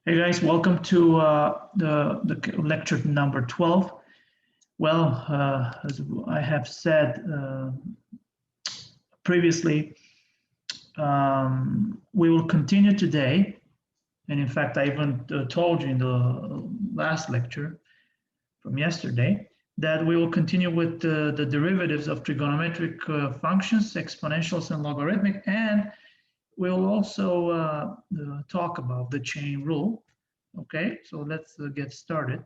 Hey guys, welcome to the lecture number 12. Well, as I have said previously, we will continue today. And in fact, I even told you in the last lecture from yesterday that we will continue with the derivatives of trigonometric functions, exponentials, and logarithmic, and we'll also talk about the chain rule. Okay, so let's get started.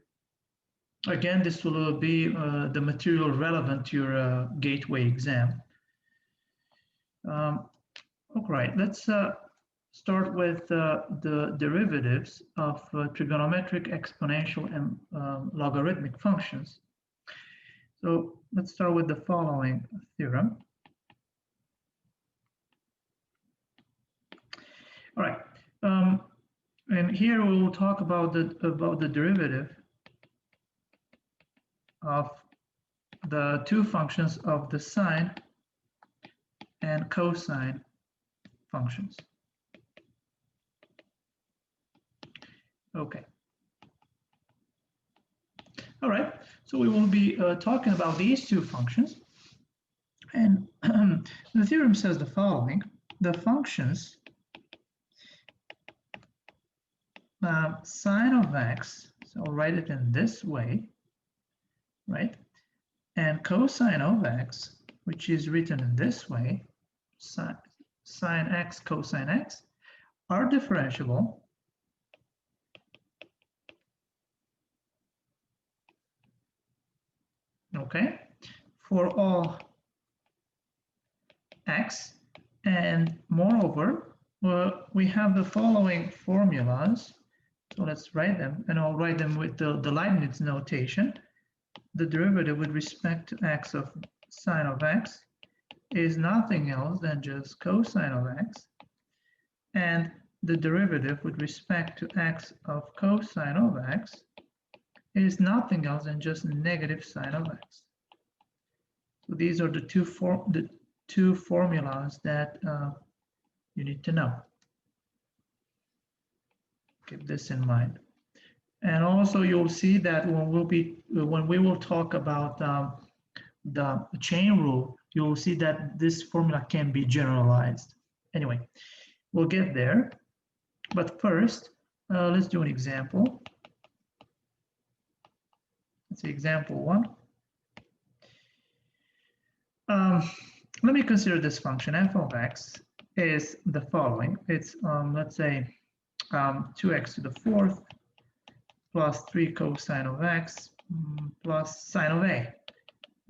Again, this will be the material relevant to your gateway exam. All right, let's start with the derivatives of trigonometric, exponential, and logarithmic functions. So let's start with the following theorem. All right, and here we will talk about the derivative of the two functions of the sine and cosine functions. Okay. All right, so we will be talking about these two functions. And the theorem says the following: the functions sine of x, so I'll write it in this way, right? And cosine of x, which is written in this way, sine x, cosine x, are differentiable okay, for all x. And moreover, we have the following formulas. So let's write them, and I'll write them with the Leibniz notation. The derivative with respect to x of sine of x is nothing else than just cosine of x, and the derivative with respect to x of cosine of x is nothing else than just negative sine of x. So these are the two formulas that you need to know. Keep this in mind. And also you'll see that when we will talk about the chain rule, you'll see that this formula can be generalized. Anyway, we'll get there. But first, let's do an example. Let's see, example 1. Let me consider this function f of x is the following. It's let's say 2x to the 4th plus 3 cosine of x plus sine of a.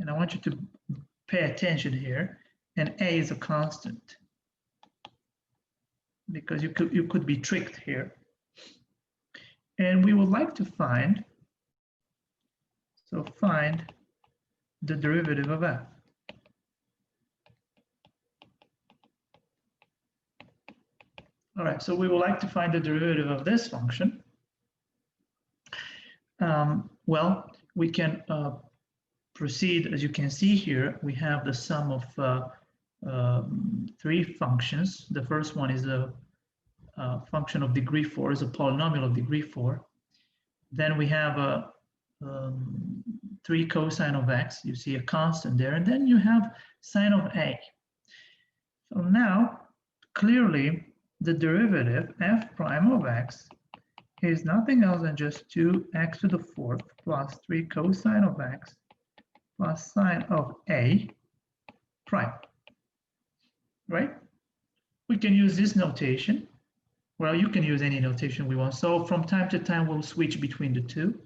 And I want you to pay attention here. And a is a constant, because you could be tricked here. And we would like to find, so find the derivative of f. All right, so we would like to find the derivative of this function. Well, we can proceed. As you can see here, we have the sum of 3 functions. The first one is a function of degree 4, is a polynomial of degree 4. Then we have a 3 cosine of x. You see a constant there, and then you have sine of a. So now, clearly, the derivative f prime of x is nothing else than just 2x to the 4th plus 3 cosine of x plus sine of a prime, right? We can use this notation. Well, you can use any notation we want. So from time to time, we'll switch between the two.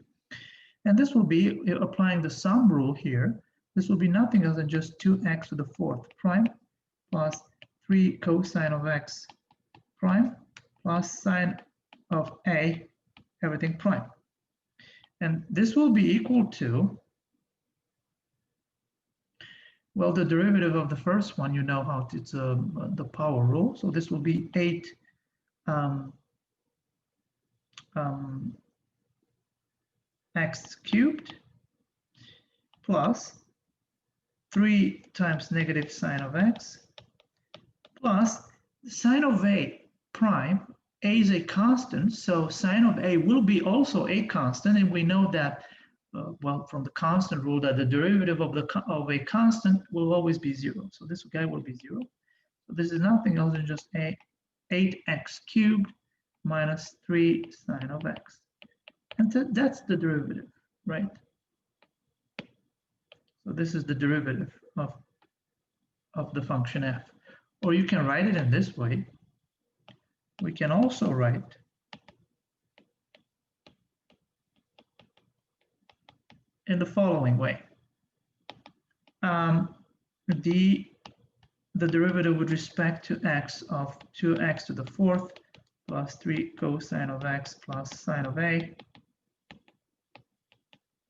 And this will be, applying the sum rule here, this will be nothing else than just 2x to the 4th prime plus 3 cosine of x prime plus sine of a, everything prime. And this will be equal to, well, the derivative of the first one, you know how it's the power rule. So this will be 8 x cubed plus 3 times negative sine of x plus sine of a prime A is a constant, so sine of A will be also a constant, and we know that, well, from the constant rule, that the derivative of a constant will always be 0. So this guy will be 0. So this is nothing else than just 8x cubed minus 3 sine of x. And that's the derivative, right? So this is the derivative of the function f. Or you can write it in this way. We can also write in the following way. The derivative with respect to x of 2x to the 4th plus 3 cosine of x plus sine of a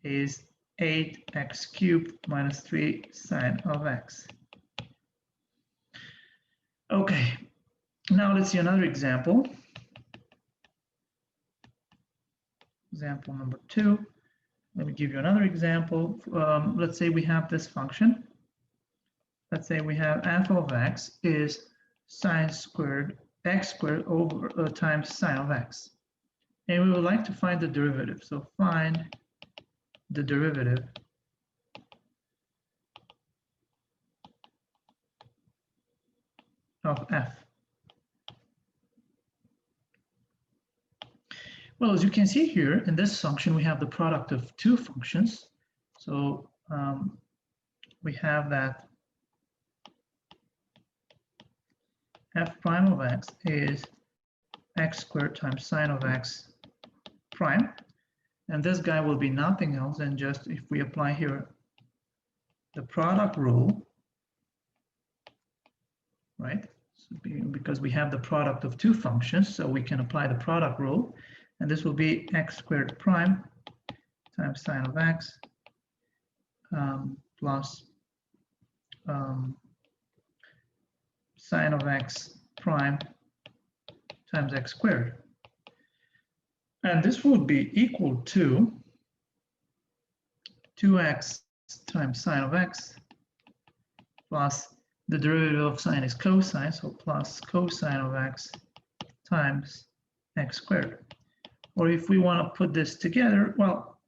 is 8x cubed minus 3 sine of x. Okay, now let's see another example. Example number 2. Let me give you another example. Let's say we have this function. Let's say we have f of x is sine squared x squared over times sine of x. And we would like to find the derivative. So find the derivative of f. Well, as you can see here, in this function, we have the product of two functions. So we have that f prime of x is x squared times sine of x prime. And this guy will be nothing else than just, if we apply here the product rule, right? So because we have the product of two functions, so we can apply the product rule. And this will be x squared prime times sine of x plus sine of x prime times x squared. And this would be equal to 2x times sine of x plus the derivative of sine is cosine, so plus cosine of x times x squared. Or if we want to put this together, well,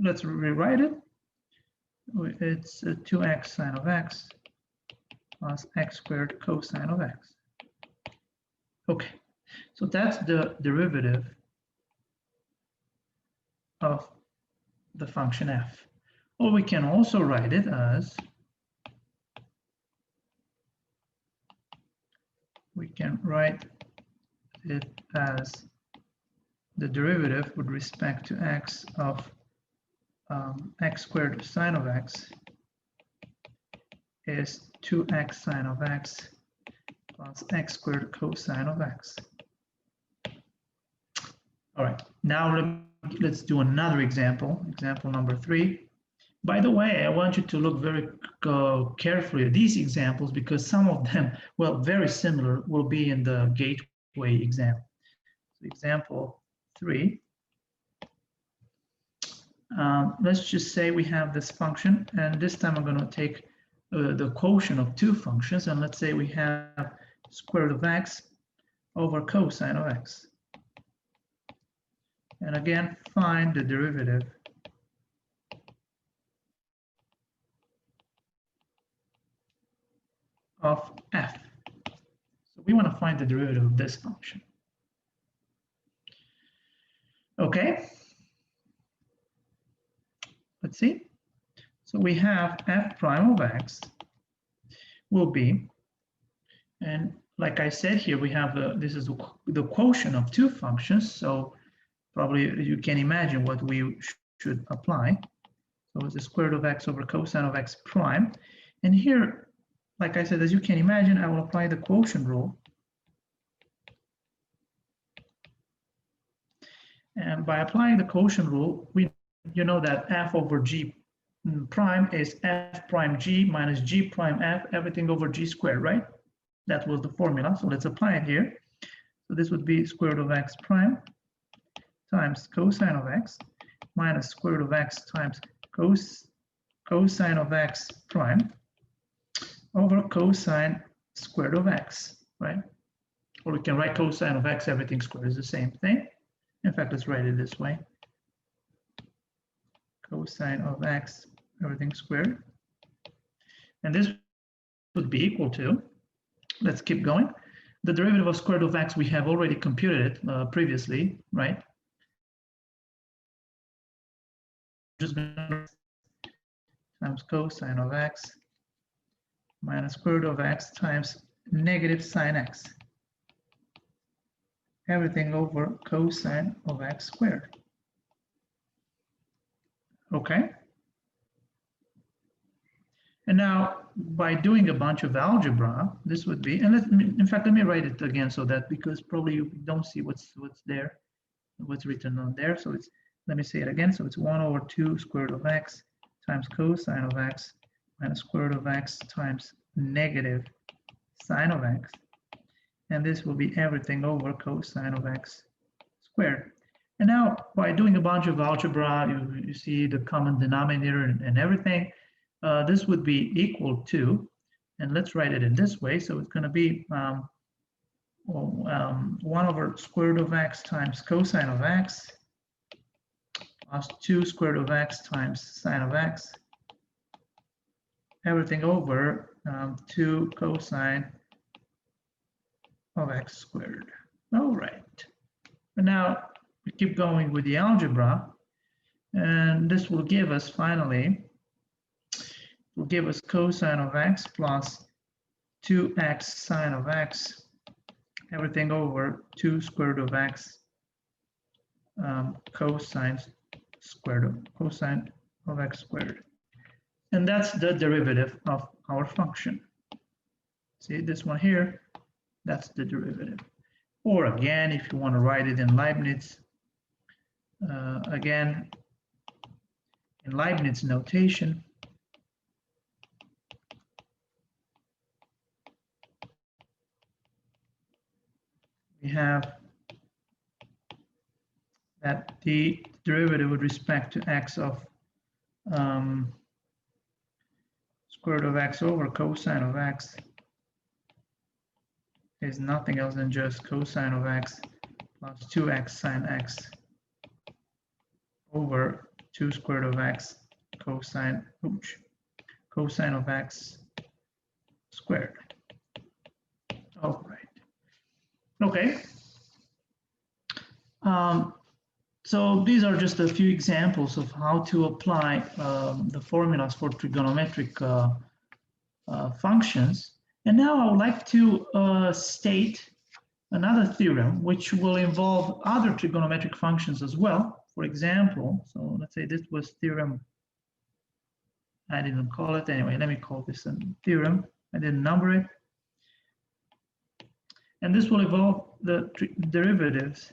let's rewrite it. It's 2x sine of x plus x squared cosine of x. Okay, so that's the derivative of the function f. Or we can also write it as, the derivative with respect to x of x squared sine of x is 2x sine of x plus x squared cosine of x. All right, now let's do another example, example number 3. By the way, I want you to look very carefully at these examples because some of them, well, very similar, will be in the gateway exam. So example 3. Let's just say we have this function, and this time I'm going to take the quotient of two functions, and let's say we have square root of x over cosine of x. And again, find the derivative of f. So we want to find the derivative of this function. Okay. Let's see. So we have f prime of x will be, and like I said here, we have this is the quotient of two functions. So probably you can imagine what we should apply. So it's the square root of x over cosine of x prime. And here, like I said, as you can imagine, I will apply the quotient rule. And by applying the quotient rule, you know that f over g prime is f prime g minus g prime f, everything over g squared, right? That was the formula, so let's apply it here. So this would be square root of x prime times cosine of x minus square root of x times cosine of x prime over cosine square root of x, right? or we can write cosine of x, everything squared is the same thing. In fact, let's write it this way. Cosine of x, everything squared. And this would be equal to, let's keep going. The derivative of square root of x, we have already computed it previously, right? Just times cosine of x minus square root of x times negative sine x. Everything over cosine of x squared. Okay. And now, by doing a bunch of algebra, this would be, and in fact, let me write it again so that, because probably you don't see what's there, what's written on there. So it's, let me say it again. So it's 1 over 2 square root of x times cosine of x minus square root of x times negative sine of x. And this will be everything over cosine of x squared. And now, by doing a bunch of algebra, you see the common denominator and everything. This would be equal to, and let's write it in this way. So it's going to be 1 over square root of x times cosine of x plus 2 square root of x times sine of x. Everything over 2 cosine of x squared. All right. And now we keep going with the algebra, and this will give us finally, will give us cosine of x plus 2x sine of x, everything over 2 square root of x cosine of x squared. And that's the derivative of our function. See this one here, that's the derivative. Or again, if you want to write it in Leibniz, again, in Leibniz notation, we have that the derivative with respect to x of square root of x over cosine of x is nothing else than just cosine of x plus 2x sine x over 2 square root of x cosine of x squared. All right. Okay. So these are just a few examples of how to apply the formulas for trigonometric functions. And now I would like to state another theorem which will involve other trigonometric functions as well. For example, so let's say this was theorem, I didn't call it anyway, let me call this a theorem, I didn't number it. And this will involve the derivatives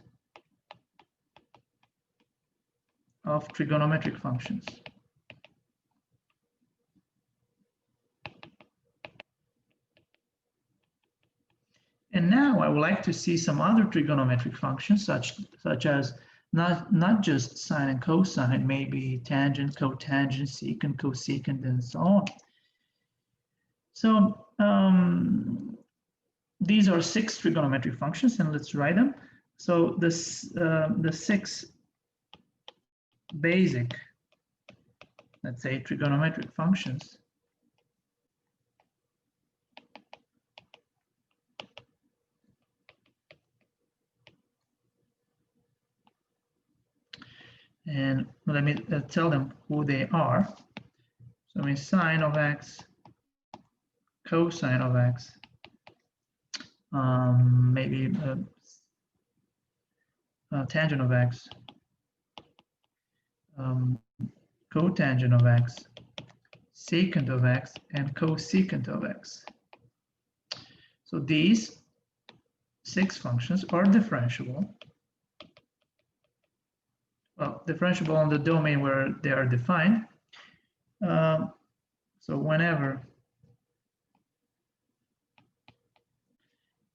of trigonometric functions. And now I would like to see some other trigonometric functions, such as not just sine and cosine, maybe tangent, cotangent, secant, cosecant, and so on. So these are 6 trigonometric functions, and let's write them. So this, the 6 basic, let's say, trigonometric functions and let me tell them who they are. So I mean sine of x, cosine of x, maybe tangent of x, cotangent of x, secant of x, and cosecant of x. So these 6 functions are differentiable. Well, differentiable on the domain where they are defined. So whenever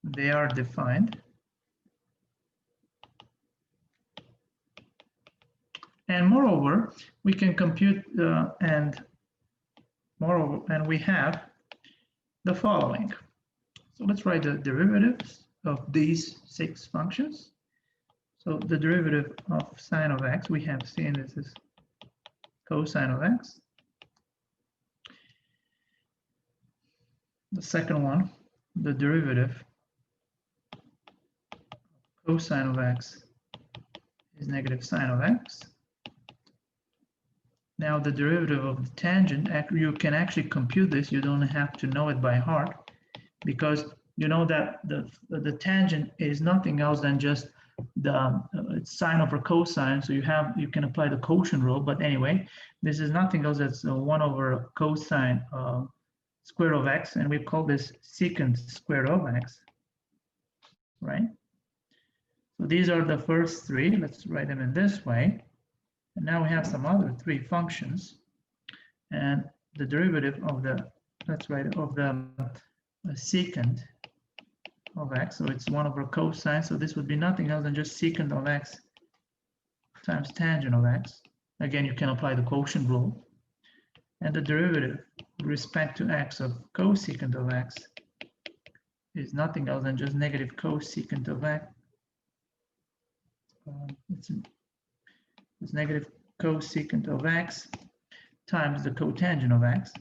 they are defined, and moreover, we can compute and we have the following. So let's write the derivatives of these 6 functions. So the derivative of sine of x, we have seen this is cosine of x. The second one, the derivative of cosine of x is negative sine of x. Now the derivative of the tangent, you can actually compute this. You don't have to know it by heart, because you know that the tangent is nothing else than just the it's sine over cosine. So you can apply the quotient rule. But anyway, this is nothing else that's 1 over cosine square of x, and we call this secant square of x, right? So these are the first 3. Let's write them in this way. And now we have some other 3 functions, and the derivative of the, let's write, of the secant of x. So it's 1 over cosine. So this would be nothing else than just secant of x times tangent of x. Again, you can apply the quotient rule. And the derivative with respect to x of cosecant of x is nothing else than just negative cosecant of x. It's negative cosecant of x times the cotangent of x,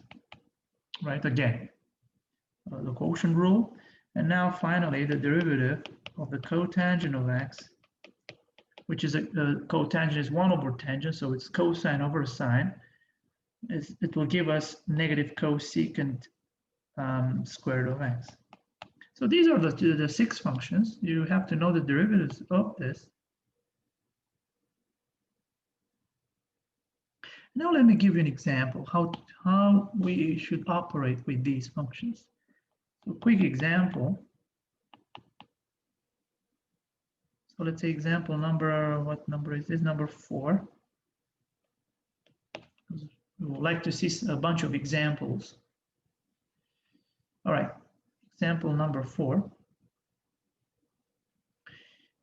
right? Again, the quotient rule. And now finally, the derivative of the cotangent of x, which is the cotangent is 1 over tangent, so it's cosine over sine. It will give us negative cosecant squared of x. So these are the 6 functions. You have to know the derivatives of this. Now let me give you an example how we should operate with these functions. So quick example. So let's say example number, what number is this? Number 4. We would like to see a bunch of examples. All right, example number 4,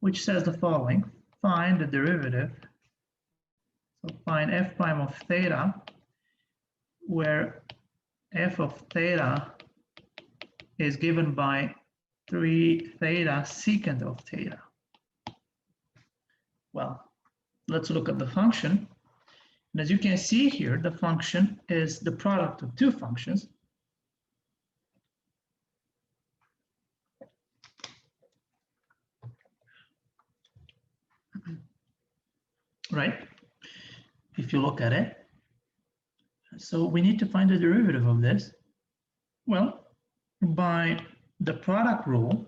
which says the following: find the derivative. So find f prime of theta, where f of theta is given by 3 theta secant of theta. Well, let's look at the function. And as you can see here, the function is the product of 2 functions. Right? If you look at it. So we need to find the derivative of this. Well, by the product rule,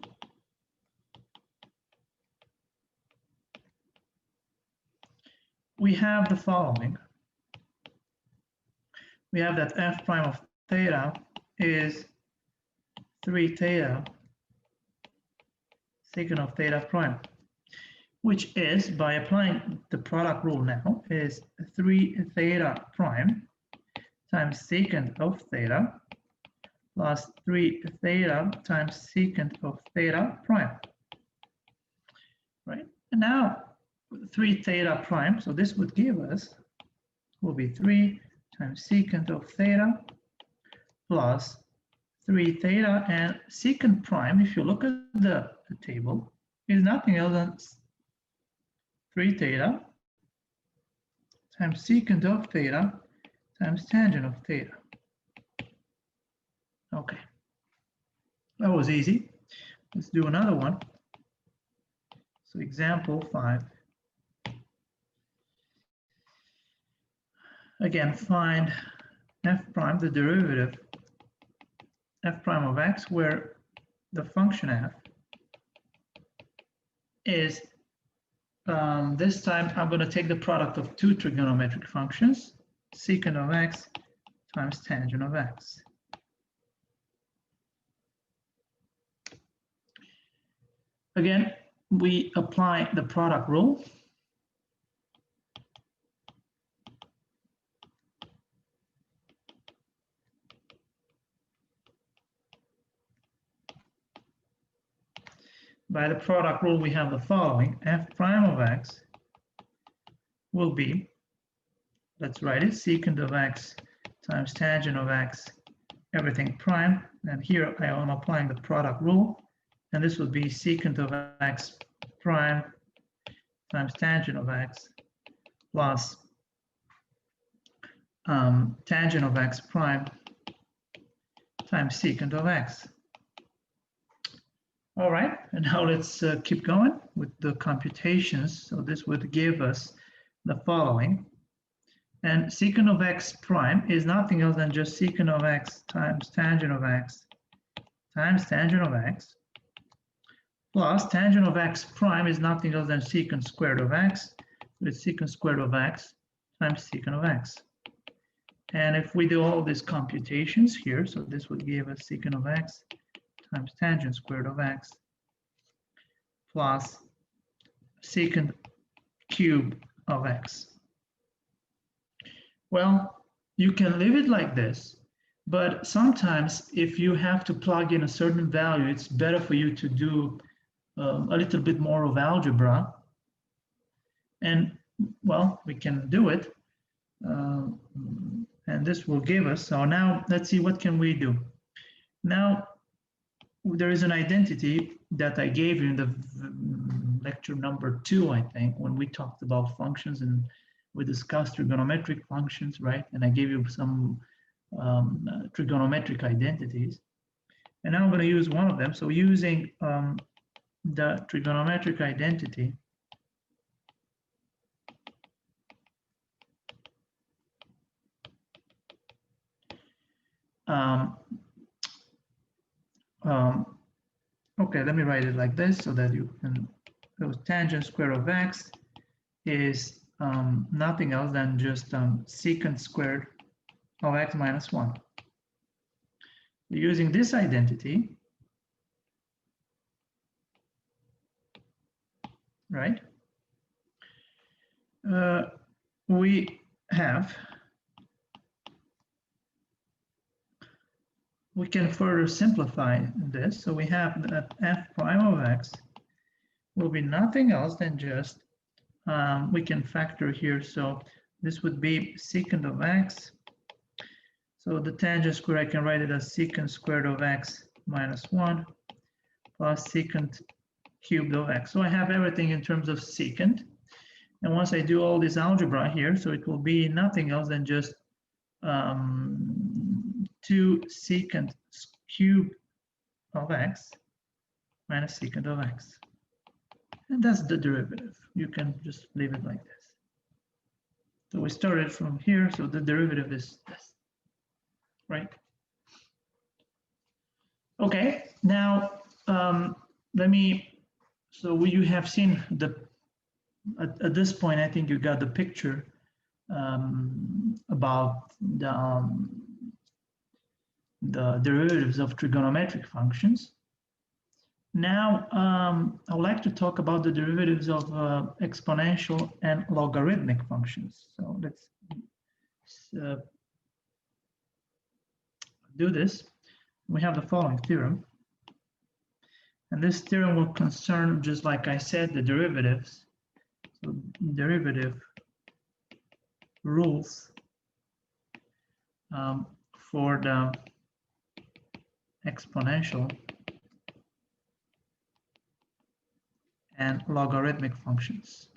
we have the following. We have that f prime of theta is 3 theta secant of theta prime, which is, by applying the product rule now, is 3 theta prime times secant of theta plus 3 theta times secant of theta prime, right? And now 3 theta prime, so this would give us, will be 3 times secant of theta plus 3 theta, and secant prime, if you look at the table, is nothing else than 3 theta times secant of theta times tangent of theta. Okay, that was easy. Let's do another one. So example 5. Again, find f prime, the derivative f prime of x, where the function f is, this time I'm going to take the product of 2 trigonometric functions, secant of x times tangent of x. Again, we apply the product rule. By the product rule, we have the following: f prime of x will be, let's write it, secant of x times tangent of x, everything prime. And here I am applying the product rule. and this would be secant of x prime times tangent of x plus tangent of x prime times secant of x. All right, and now let's keep going with the computations. So this would give us the following. And secant of x prime is nothing else than just secant of x times tangent of x times tangent of x plus tangent of x prime is nothing else than secant squared of x. It's secant squared of x times secant of x. And if we do all these computations here, so this would give us secant of x times tangent squared of x plus secant cube of x. Well, you can leave it like this, but sometimes if you have to plug in a certain value, it's better for you to do a little bit more of algebra. And well, we can do it. And this will give us, so now let's see what can we do. Now, there is an identity that I gave you in the lecture number 2, I think, when we talked about functions and we discussed trigonometric functions, right? And I gave you some trigonometric identities. And now I'm going to use one of them. So using the trigonometric identity, okay, let me write it like this so that you can, so tangent square of x is nothing else than just secant squared of x minus 1. Using this identity, right, we can further simplify this. So we have that f prime of x will be nothing else than just, we can factor here. So this would be secant of x. So the tangent square, I can write it as secant squared of x minus 1 plus secant cubed of x. So I have everything in terms of secant. And once I do all this algebra here, so it will be nothing else than just 2 secant cubed of x minus secant of x. And that's the derivative. You can just leave it like this. So we started from here, so the derivative is this, right? Okay, now let me, so you have seen the, at this point, I think you got the picture about the derivatives of trigonometric functions. Now, I would like to talk about the derivatives of exponential and logarithmic functions. So let's do this. We have the following theorem. And this theorem will concern, just like I said, the derivatives. So derivative rules for the exponential and logarithmic functions.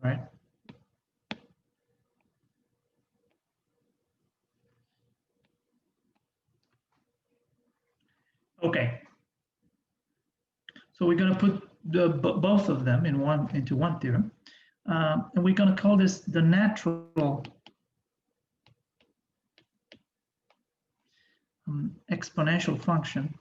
Right? Okay. So we're going to put both of them in into one theorem. And we're going to call this the natural exponential function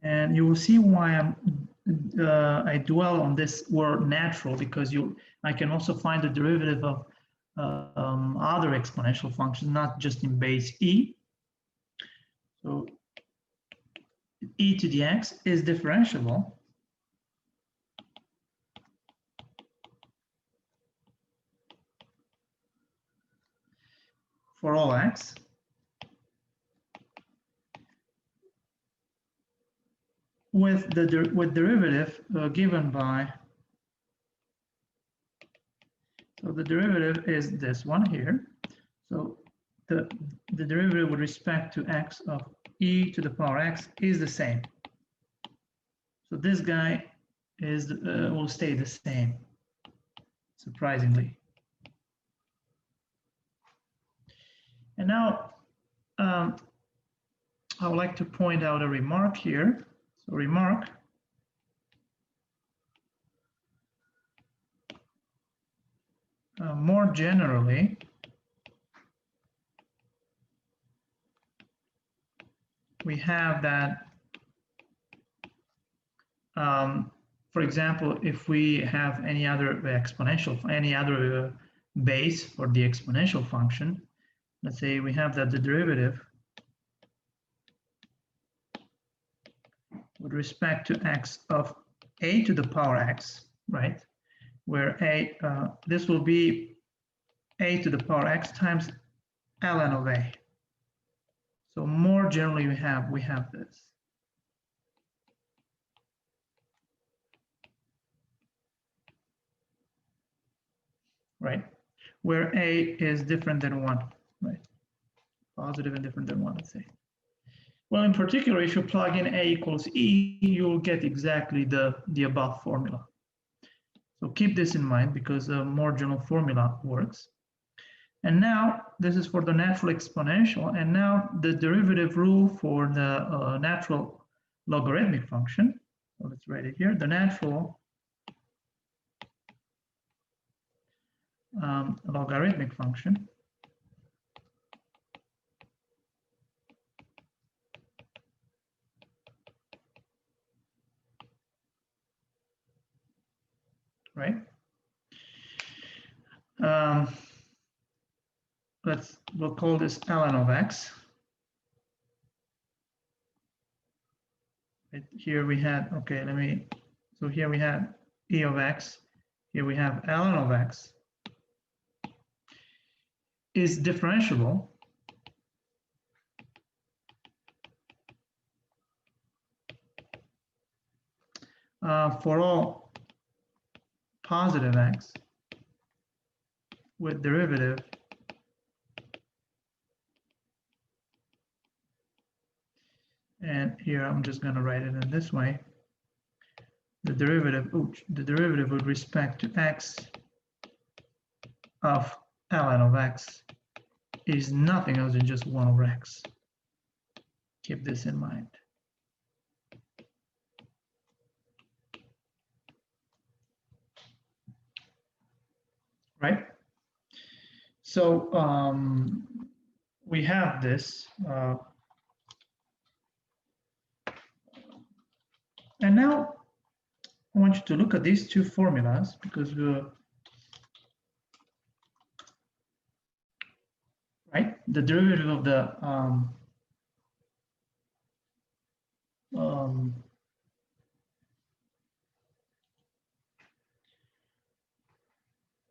and you will see why I dwell on this word natural, because I can also find the derivative of other exponential functions, not just in base e. So e to the x is differentiable for all x. with derivative given by, so the derivative is this one here. So the derivative with respect to x of e to the power x is the same. So this guy is will stay the same, surprisingly. And now I would like to point out a remark here. So remark, more generally, we have that, for example, if we have any other exponential, any other base for the exponential function, let's say we have that the derivative with respect to x of a to the power x, right? Where a, this will be a to the power x times ln of a. So more generally we have this. Right? Where a is different than 1, right? Positive and different than 1, let's say. Well, in particular, if you plug in a equals e, you'll get exactly the above formula. So keep this in mind because a more general formula works. And now this is for the natural exponential, and now the derivative rule for the natural logarithmic function. So let's write it here. The natural logarithmic function right? We'll call this ln of x. Right, here we had, okay, so here we have e of x, here we have ln of x is differentiable for all positive x with derivative and here I'm just going to write it in this way. The derivative with respect to x of ln of x is nothing else than just 1 over x. Keep this in mind. Right? So we have this. And now I want you to look at these two formulas because right, the derivative of the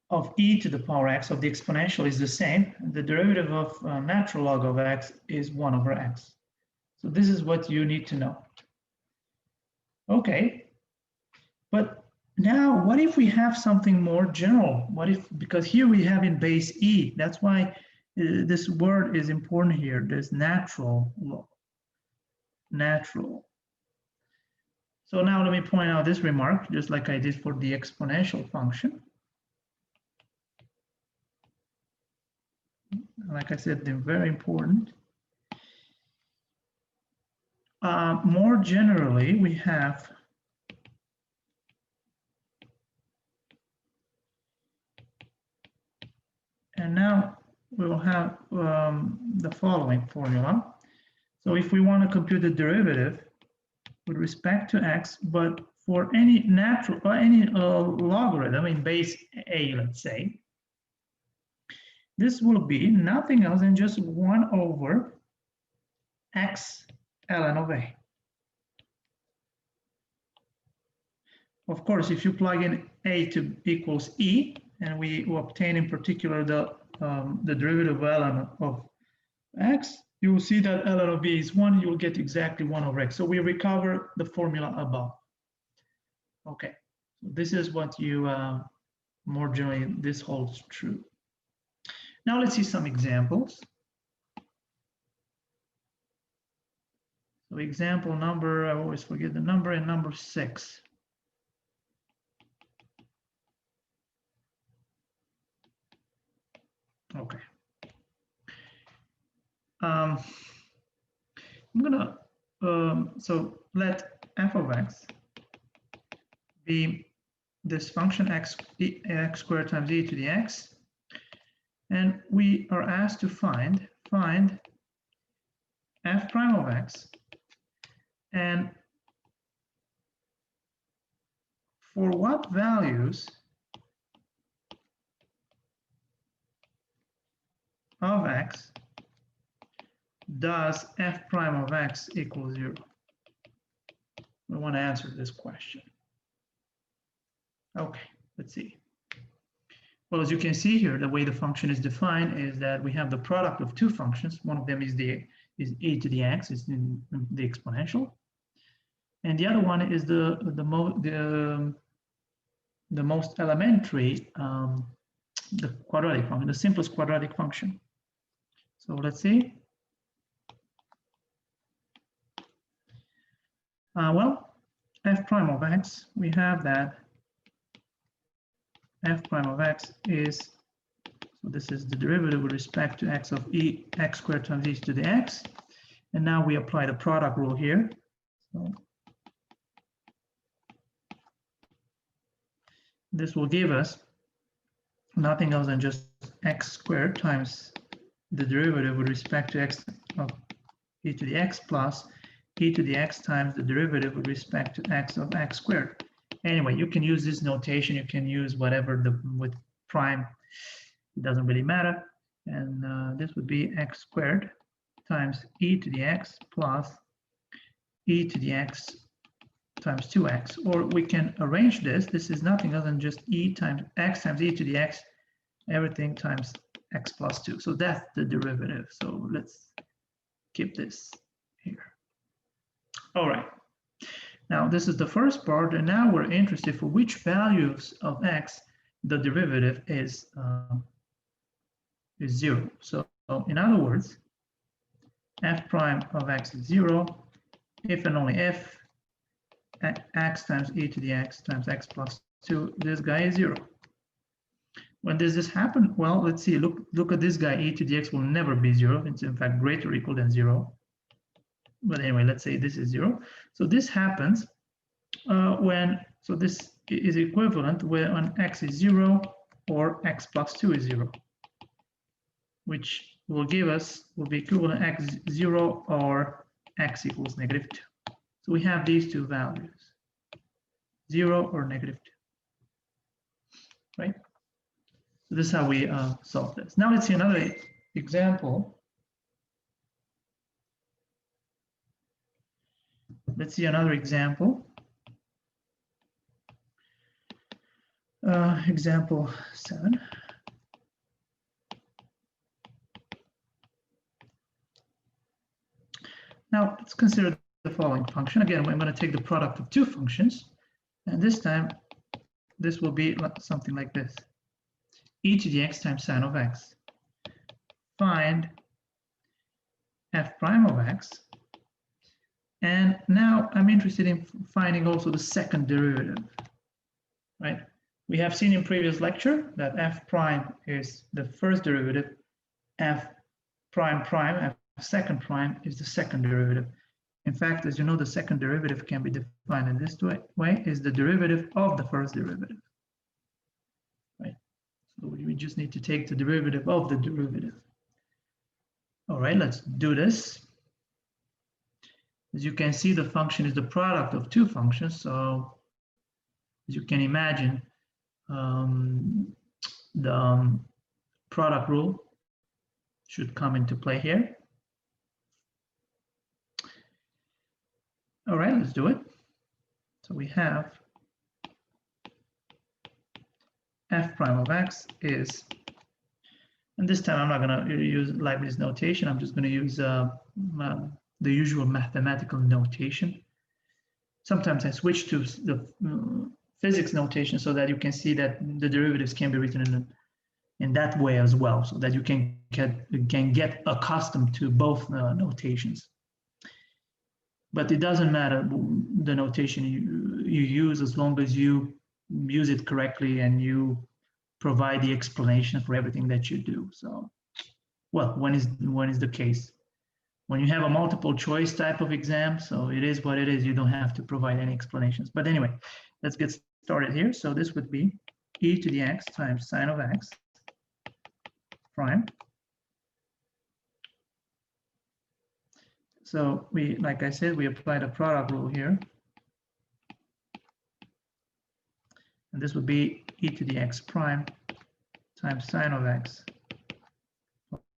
of e to the power x of the exponential is the same. The derivative of natural log of x is 1 over x. So this is what you need to know. Okay, but now what if we have something more general? What if, because here we have in base e, that's why this word is important here. There's natural. So now let me point out this remark, just like I did for the exponential function. Like I said, they're very important. More generally, we have and now we will have the following formula. So if we want to compute the derivative with respect to x, but for any natural or any logarithm in base a, let's say, this will be nothing else than just 1 over x ln of a. Of course, if you plug in a to equals e, and we obtain in particular the derivative of ln of x, you will see that ln of b is 1, you will get exactly 1 over x. So we recover the formula above. Okay, so this is what you, more generally, this holds true. Now let's see some examples. So example number, I always forget the number, and number 6. Okay. I'm gonna, so let f of x be this function x squared times e to the x, and we are asked to find f prime of x, and for what values of x does f prime of x equal 0? We want to answer this question. Okay, let's see. Well, as you can see here, the way the function is defined is that we have the product of two functions. One of them is e to the x, is in the exponential, and the other one is the most elementary, the quadratic function, the simplest quadratic function. So let's see. Well, f prime of x, we have that f prime of x is, so this is the derivative with respect to x of x squared times e to the x, and now we apply the product rule here. So this will give us nothing else than just x squared times the derivative with respect to x of e to the x plus e to the x times the derivative with respect to x of x squared. Anyway, you can use this notation, you can use whatever with prime, it doesn't really matter. And this would be x squared times e to the x plus e to the x times 2x. Or we can arrange this. This is nothing other than just e times x times e to the x, everything times x plus 2. So that's the derivative. So let's keep this here. All right. Now this is the first part, and now we're interested for which values of x the derivative is 0. So in other words, f prime of x is 0 if and only if x times e to the x times x plus 2, this guy is 0. When does this happen? Well, let's see. Look at this guy. E to the x will never be 0. It's in fact greater or equal than 0. But anyway, let's say this is 0. So this happens so this is equivalent when x is 0 or x plus 2 is 0, which will be equivalent x 0 or x equals -2. So we have these two values, 0 or -2, right? So this is how we solve this. Now let's see another example. Let's see another example. Example 7. Now let's consider the following function. Again, I'm going to take the product of two functions, and this time this will be something like this: e to the x times sine of x. Find f prime of x. And now I'm interested in finding also the second derivative, right? We have seen in previous lecture that f prime is the first derivative, f prime prime, f second prime is the second derivative. In fact, as you know, the second derivative can be defined in this way, is the derivative of the first derivative, right? So we just need to take the derivative of the derivative. All right, let's do this. As you can see, the function is the product of two functions. So as you can imagine, the product rule should come into play here. All right, let's do it. So we have f prime of x is, And this time I'm not going to use Leibniz notation. I'm just going to use the usual mathematical notation. Sometimes I switch to the physics notation so that you can see that the derivatives can be written in that way as well, so that you can get accustomed to both notations. But it doesn't matter the notation you use, as long as you use it correctly and you provide the explanation for everything that you do. So, well, when is the case? When you have a multiple choice type of exam, so it is what it is. You don't have to provide any explanations. But anyway, let's get started here. So this would be e to the x times sine of x prime. So we, like I said, we apply the product rule here. And this would be e to the x prime times sine of x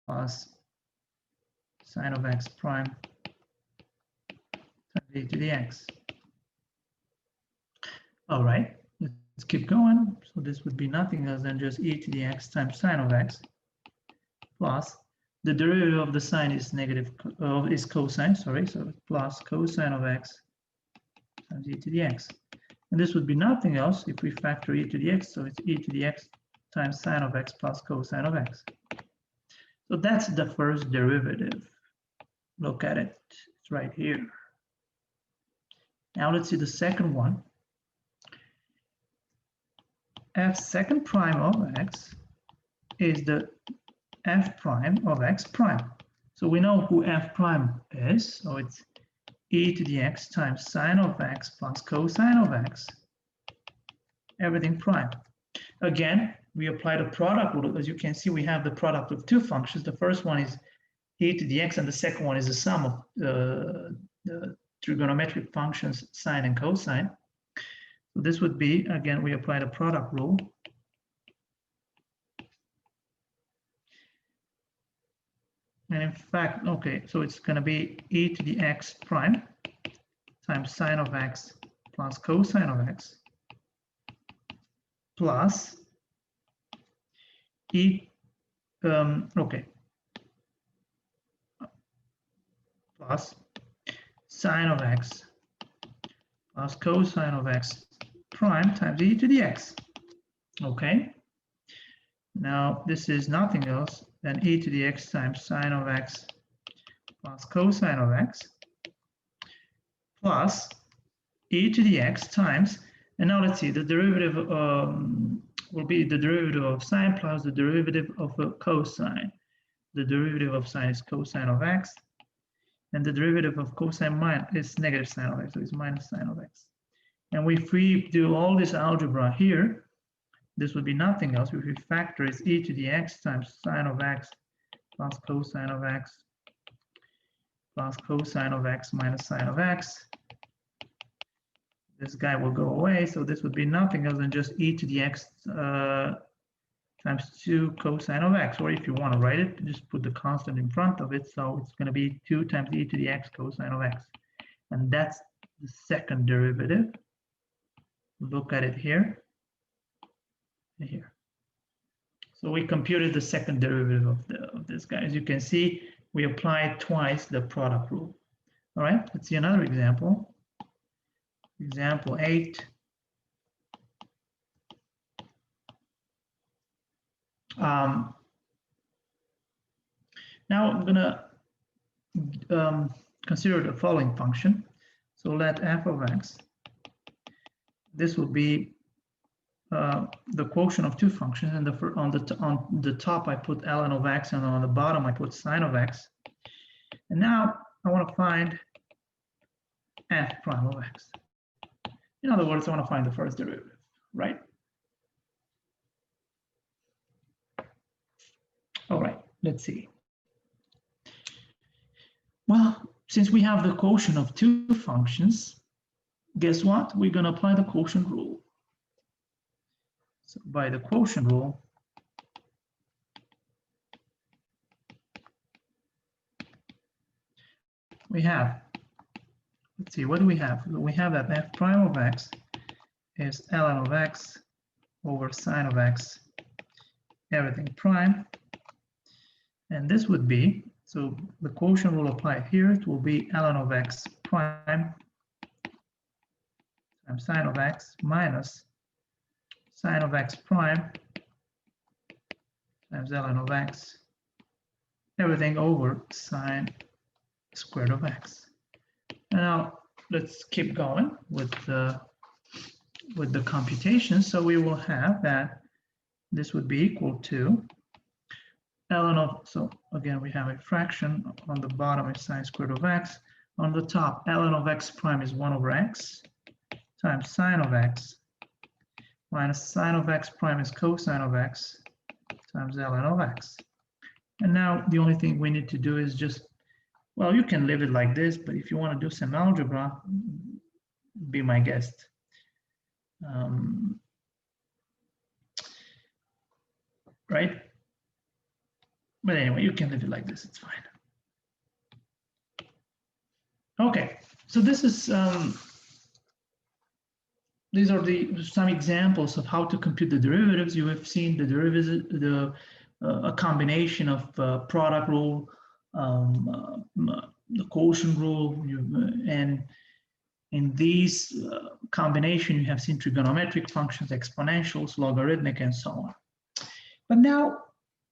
plus sine of x prime times e to the x. All right, let's keep going. So this would be nothing else than just e to the x times sine of x plus the derivative of the sine is is cosine, sorry, so plus cosine of x times e to the x. And this would be nothing else if we factor e to the x, so it's e to the x times sine of x plus cosine of x. So that's the first derivative. Look at it, it's right here. Now let's see the second one. F second prime of x is the f prime of x prime. So we know who f prime is, so it's e to the x times sine of x plus cosine of x, everything prime. Again, we apply the product rule. As you can see, we have the product of two functions. The first one is e to the x, and the second one is the sum of the trigonometric functions sine and cosine. So this would be, again, we apply the product rule. And in fact, okay, so it's going to be e to the x prime times sine of x plus cosine of x plus plus sine of x plus cosine of x prime times e to the x. Okay. Now this is nothing else than e to the x times sine of x plus cosine of x plus e to the x times, and now let's see, the derivative will be the derivative of sine plus the derivative of cosine. The derivative of sine is cosine of x, and the derivative of cosine is negative sine of x, so it's minus sine of x. And if we do all this algebra here, this would be nothing else. If we factor is e to the x times sine of x plus cosine of x plus cosine of x minus sine of x. This guy will go away, so this would be nothing else than just e to the x times 2 cosine of x. Or if you want to write it, just put the constant in front of it, so it's going to be 2 times e to the x cosine of x. And that's the second derivative. Look at it here. Here. So we computed the second derivative of this guy. As you can see, we applied twice the product rule. All right, let's see another example. Example 8. Now I'm gonna consider the following function. So let f of x, this will be the quotient of two functions, and on the top I put ln of x, and on the bottom I put sine of x. And now I want to find f prime of x. In other words, I want to find the first derivative, right? All right, let's see. Well, since we have the quotient of two functions, guess what? We're going to apply the quotient rule. So by the quotient rule, we have, let's see, what do we have? We have that f prime of x is ln of x over sine of x, everything prime. And this would be, so the quotient rule applied here, it will be ln of x prime times sine of x minus sine of x prime times ln of x, everything over sine squared of x. And now let's keep going with the computation. So we will have that this would be equal to ln of, so again we have a fraction, on the bottom is sine squared of x, on the top ln of x prime is 1 over x times sine of x minus sine of x prime is cosine of x times ln of x. And now the only thing we need to do is just, well, you can leave it like this, but if you want to do some algebra, be my guest. Right? But anyway, you can leave it like this, it's fine. Okay, so this is, these are some examples of how to compute the derivatives. You have seen the derivatives, a combination of product rule, the quotient rule, and in these combination, you have seen trigonometric functions, exponentials, logarithmic, and so on. But now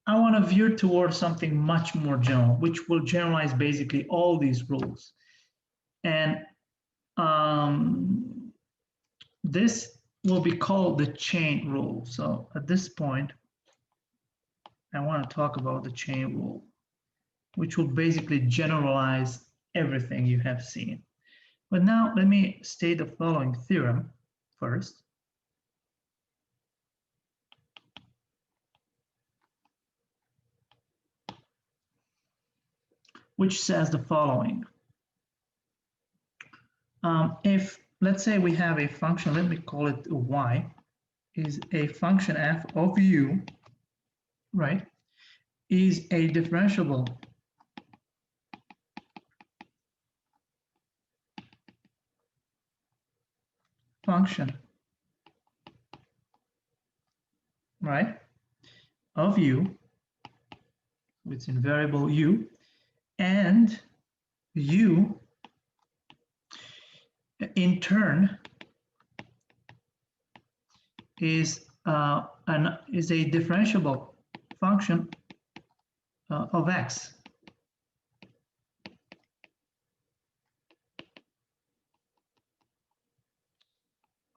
I want to veer towards something much more general, which will generalize basically all these rules. And this will be called the chain rule. So at this point, I want to talk about the chain rule, which will basically generalize everything you have seen. But now let me state the following theorem first. Which says the following. If, let's say we have a function, let me call it y, is a function f of u, right, is a differentiable function, right, of u, it's in variable u, and u in turn is a differentiable function of x.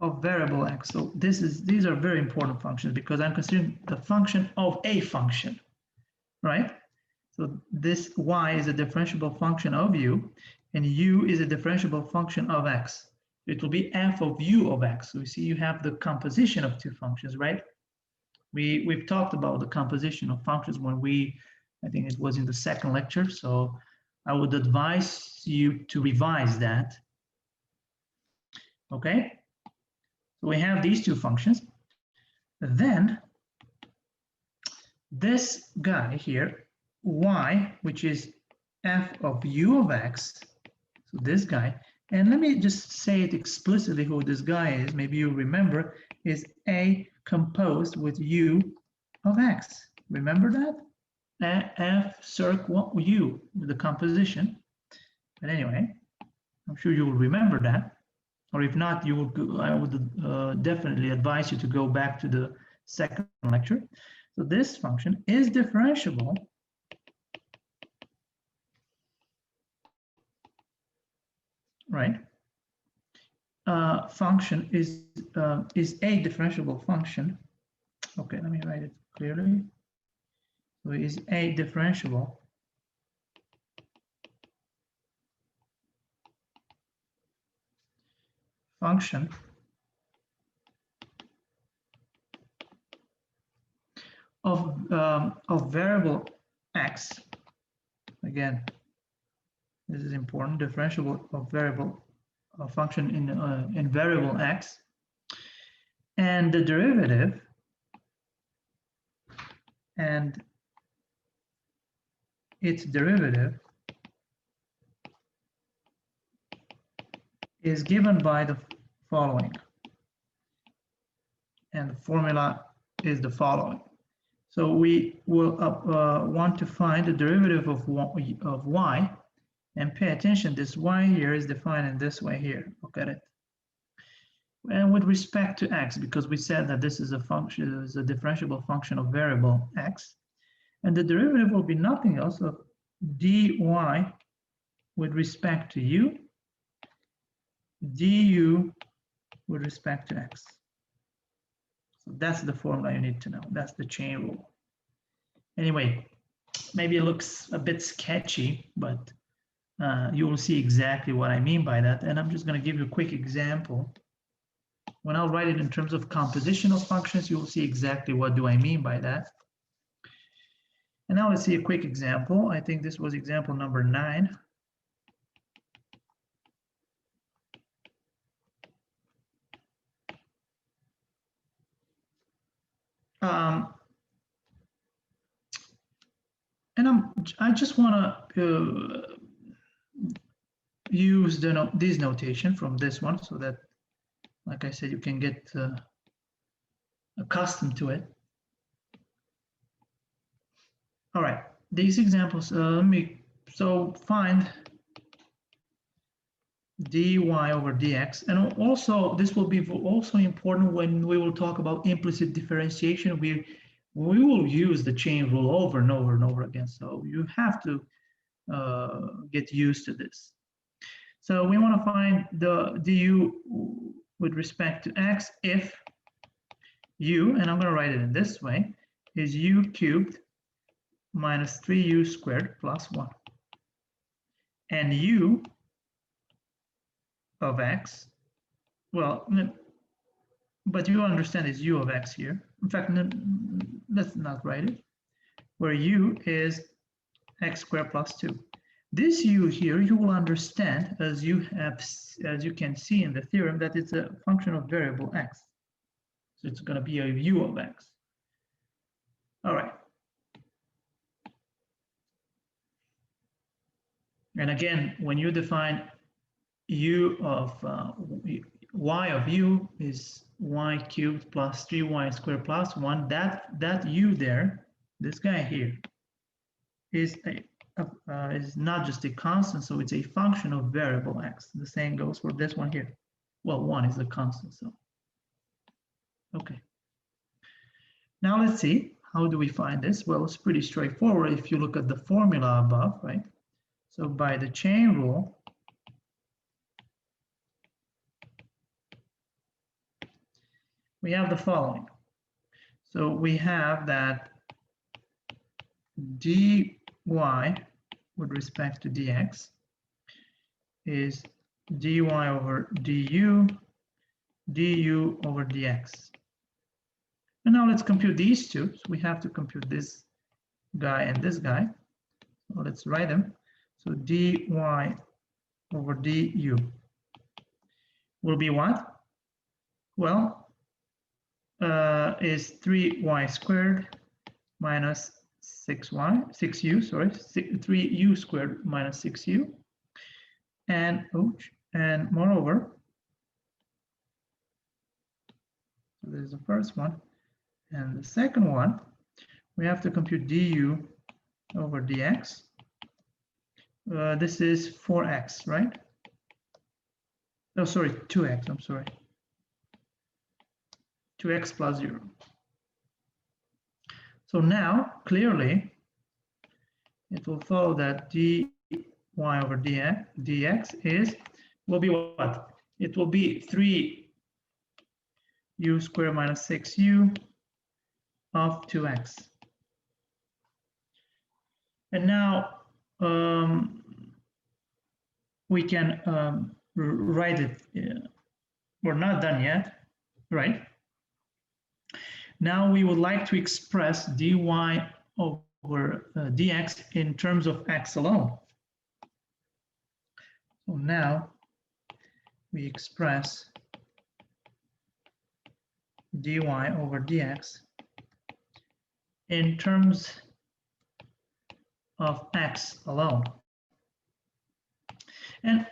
Of variable x. So these are very important functions because I'm considering the function of a function, right? So this y is a differentiable function of u, and u is a differentiable function of x. It will be f of u of x. So you see you have the composition of two functions, right? We've talked about the composition of functions when I think it was in the second lecture, so I would advise you to revise that. Okay? So we have these two functions. Then this guy here, y, which is f of u of x, so this guy, and let me just say it explicitly who this guy is, maybe you remember, is a composed with u of x. Remember that? F circ u, the composition. But anyway, I'm sure you will remember that. Or if not, I would definitely advise you to go back to the second lecture. So this function is differentiable right? Function is a differentiable function. Okay, let me write it clearly. So it is a differentiable function of variable x. Again, this is important. Differentiable of variable function in variable x, and the derivative and its derivative is given by the following, and the formula is the following. So we will want to find the derivative of y, and pay attention, this y here is defined in this way here, look at it. And with respect to x, because we said that this is a function, is a differentiable function of variable x, and the derivative will be nothing else of dy with respect to u, du with respect to x. So that's the formula you need to know. That's the chain rule. Anyway, maybe it looks a bit sketchy, but you will see exactly what I mean by that. And I'm just going to give you a quick example. When I'll write it in terms of composition of functions, you will see exactly what do I mean by that. And now let's see a quick example. I think this was example number 9. And I just want to use this notation from this one so that, like I said, you can get accustomed to it. All right, these examples, find dy over dx, and also this will be also important when we will talk about implicit differentiation. We will use the chain rule over and over and over again, so you have to get used to this. So we want to find the du with respect to x if u, and I'm going to write it in this way, is u cubed minus 3u squared plus 1. And u of x, well, but you understand is u of x here. In fact, let's not write it, where u is x squared plus 2. This u here, you will understand, as you can see in the theorem, that it's a function of variable x. So it's going to be a u of x. All right. And again, when you define u of y of u is y cubed plus 3y squared plus 1, that u there, this guy here, is not just a constant, so it's a function of variable x. The same goes for this one here. Well, 1 is a constant, so. Okay. Now let's see, how do we find this? Well, it's pretty straightforward if you look at the formula above, right? So by the chain rule, we have the following. So we have that dy with respect to dx is dy over du, du over dx. And now let's compute these two. So we have to compute this guy and this guy. So let's write them. So dy over du will be what? Well, is 3y squared minus 3u squared minus 6u. And moreover, so this is the first one. And the second one, we have to compute du over dx. This is 4x, right? Oh, sorry, 2x, I'm sorry. 2x plus 0. So now, clearly, it will follow that dy over dx will be what? It will be 3u squared minus 6u of 2x. And now we can write it. We're not done yet, right? Now we would like to express dy over dx in terms of x alone. So now we express dy over dx in terms of x alone. And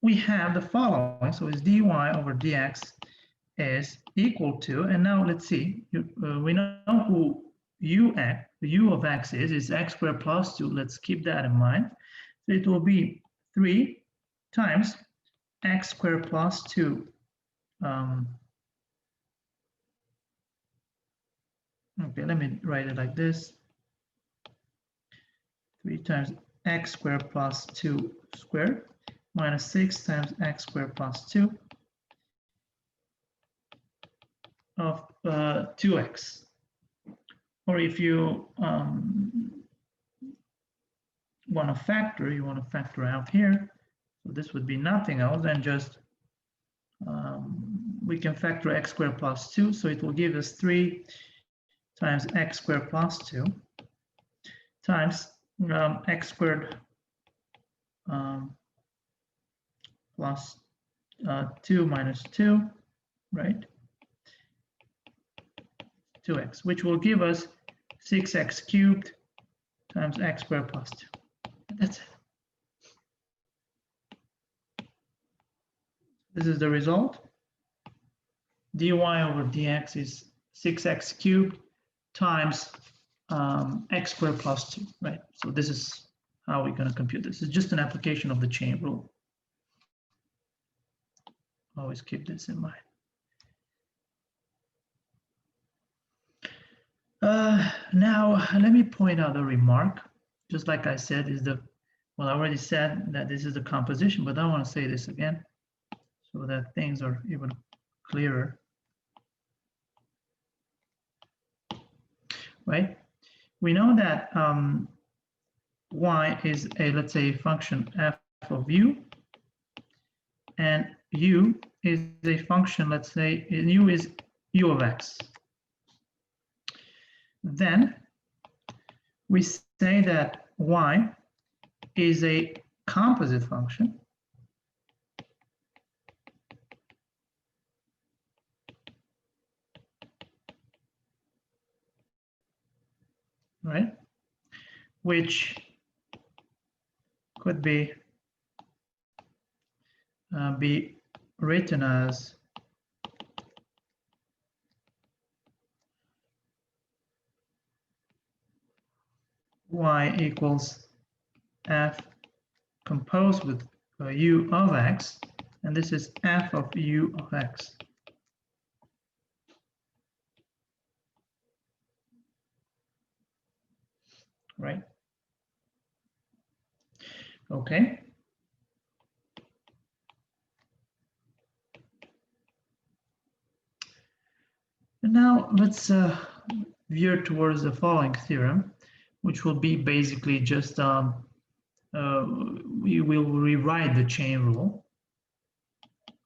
we have the following. So it's dy over dx is equal to, and now let's see, we know who u of x is x squared plus 2. Let's keep that in mind. So it will be 3 times x squared plus 2. Okay, let me write it like this. 3 times x squared plus 2 squared minus 6 times x squared plus 2 of 2x. Or if you want to factor out here. So this would be nothing else than just, we can factor x squared plus 2. So it will give us 3 times x squared plus 2 times x squared plus 2 minus 2, right? 2x, which will give us 6x cubed times x squared plus 2. That's it. This is the result. dy over dx is 6x cubed times x squared plus 2, right? So this is how we're going to compute this. It's just an application of the chain rule. Always keep this in mind. Now, let me point out a remark. Just like I said, well, I already said that this is the composition, but I want to say this again so that things are even clearer. Right? We know that y is a, let's say, function f of u, and u is a function, let's say, u is u of x. Then we say that y is a composite function right, which could be written as y equals f composed with u of x, and this is f of u of x. Right? Okay. And now let's veer towards the following theorem, which will be basically just we will rewrite the chain rule.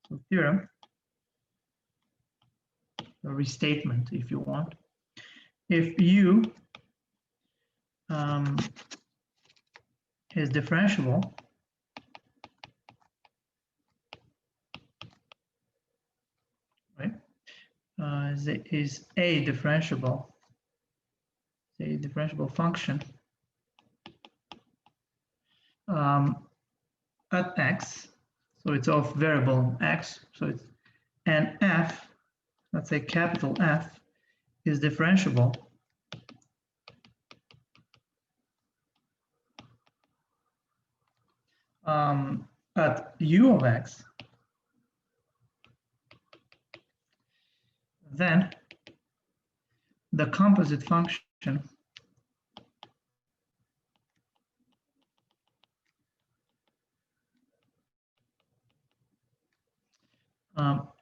So theorem, a restatement if you want. If u is differentiable, right? Is a differentiable function at x, so it's of variable x, so it's, and f, let's say capital F, is differentiable at u of x, then the composite function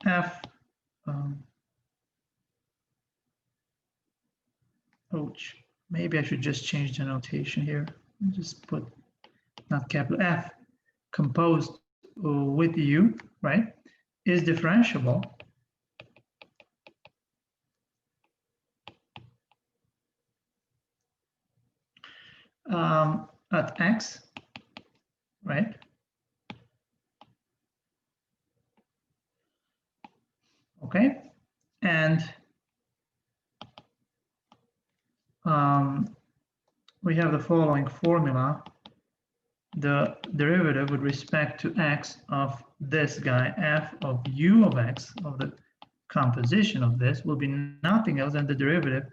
f maybe I should just change the notation here. Just put not capital F composed with u, right, is differentiable at x, right? Okay, and we have the following formula. The derivative with respect to x of this guy, f of u of x, of the composition of this, will be nothing else than the derivative.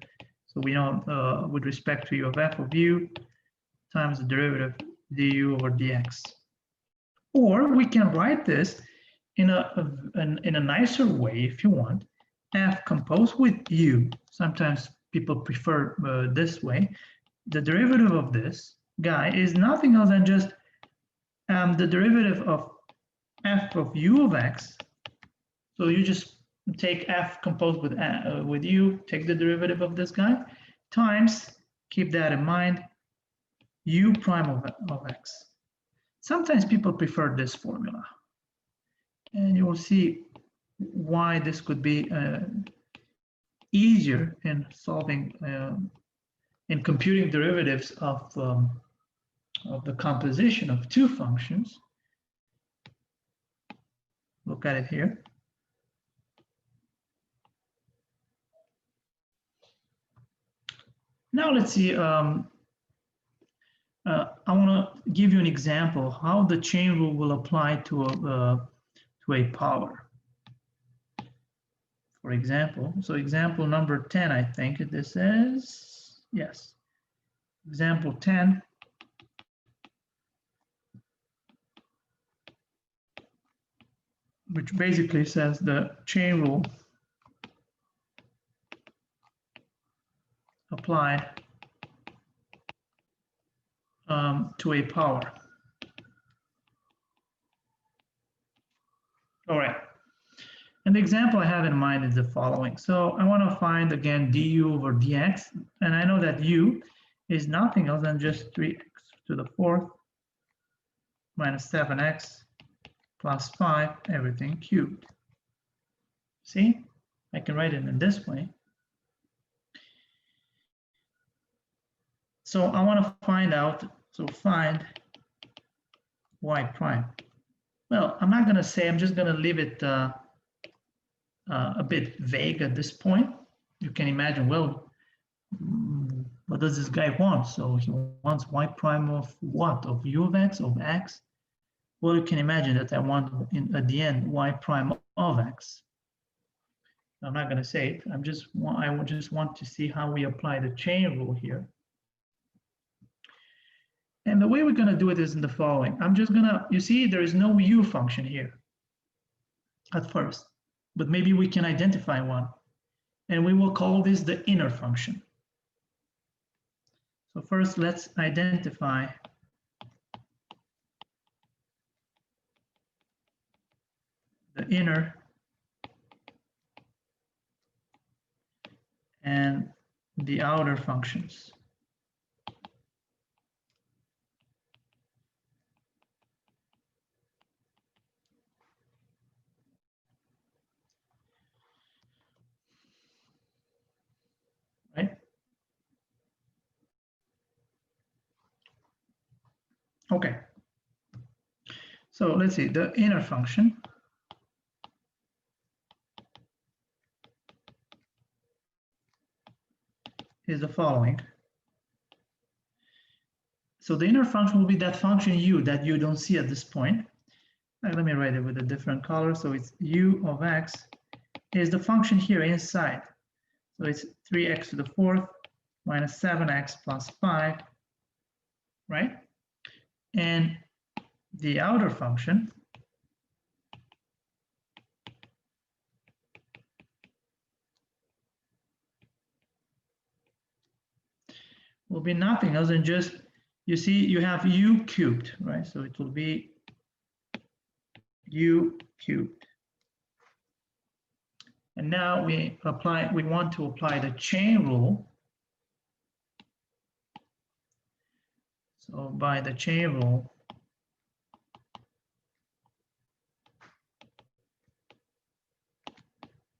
So we know with respect to u of f of u times the derivative du over dx. Or we can write this in a nicer way if you want. F composed with u. Sometimes people prefer this way. The derivative of this guy is nothing else than just the derivative of f of u of x. So you just take f composed with u, take the derivative of this guy, times, keep that in mind, u prime of x. Sometimes people prefer this formula. And you will see why this could be easier in solving, in computing derivatives of the composition of two functions. Look at it here. Now let's see. I want to give you an example how the chain rule will apply to a power. For example, so example number 10, I think this is, yes. Example 10. Which basically says the chain rule applied to a power. All right. And the example I have in mind is the following. So I want to find again du over dx, and I know that u is nothing else than just 3x to the fourth minus 7x plus 5, everything cubed. See, I can write it in this way. So I want to find out, so find y prime. Well, I'm not going to say, I'm just going to leave it a bit vague at this point. You can imagine, well, what does this guy want? So he wants y prime of what? Of u of x, of x? Well, you can imagine that I want at the end y prime of x. I'm not going to say it. I just want to see how we apply the chain rule here. And the way we're going to do it is in the following. I'm just going to, you see, there is no u function here at first, but maybe we can identify one. And we will call this the inner function. So first, let's identify the inner and the outer functions. Right? Okay. So let's see, the inner function is the following. So the inner function will be that function u that you don't see at this point. Let me write it with a different color. So it's u of x is the function here inside. So it's 3x to the fourth minus 7x plus 5, right? And the outer function will be nothing else than just, you see, you have u cubed, right? So it will be u cubed. And now we want to apply the chain rule. So by the chain rule,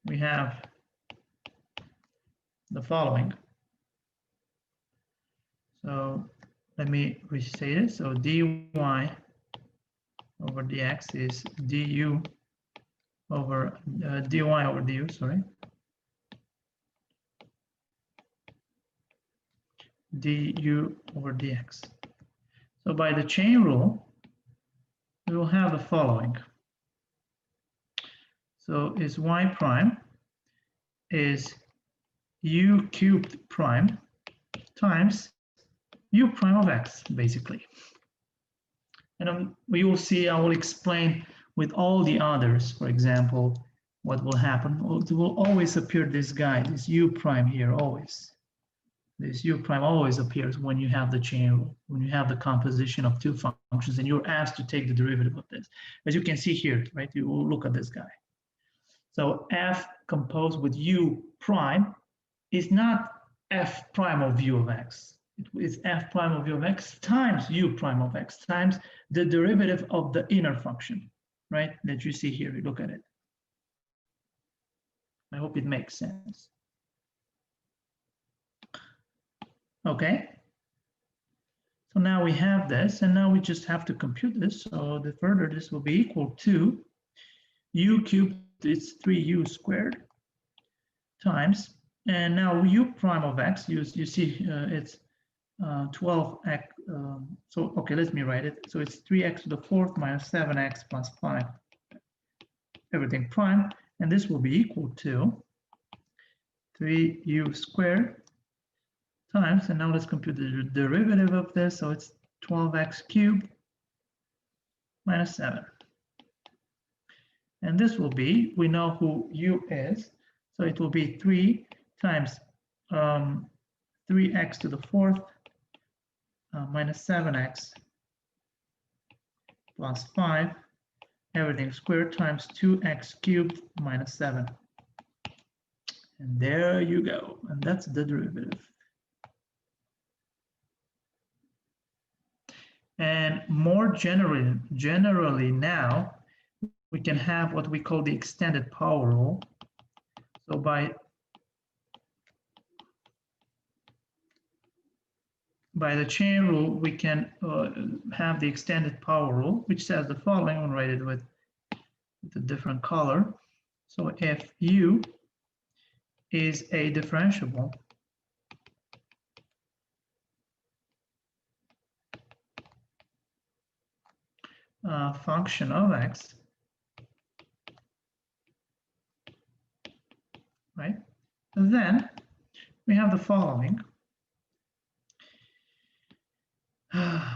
we have the following. So let me restate it. So dy over dx is du over dy over du, sorry. du over dx. So by the chain rule, we will have the following. So is y prime is u cubed prime times u prime of x, basically. And we will see, I will explain with all the others, for example, what will happen. It will always appear this guy, this u prime here, always. This u prime always appears when you have the chain rule, when you have the composition of two functions and you're asked to take the derivative of this. As you can see here, right, you will look at this guy. So f composed with u prime is not f prime of u of x. It's f prime of u of x times u prime of x times the derivative of the inner function, right, that you see here. You look at it. I hope it makes sense. Okay. So now we have this, and now we just have to compute this. So the further this will be equal to u cubed, it's 3u squared times, and now u prime of x, you see it's 12x. So okay, let me write it. So it's 3x to the fourth minus 7x plus 5, everything prime, and this will be equal to 3u squared times, and now let's compute the derivative of this. So it's 12x cubed minus 7. And this will be, we know who u is, so it will be 3 times 3x to the fourth minus 7x plus 5, everything squared, times 2x cubed minus 7. And there you go, and that's the derivative. And more generally now, we can have what we call the extended power rule. So by the chain rule, we can have the extended power rule, which says the following. I'm going to write it with a different color. So if u is a differentiable function of x, right, then we have the following.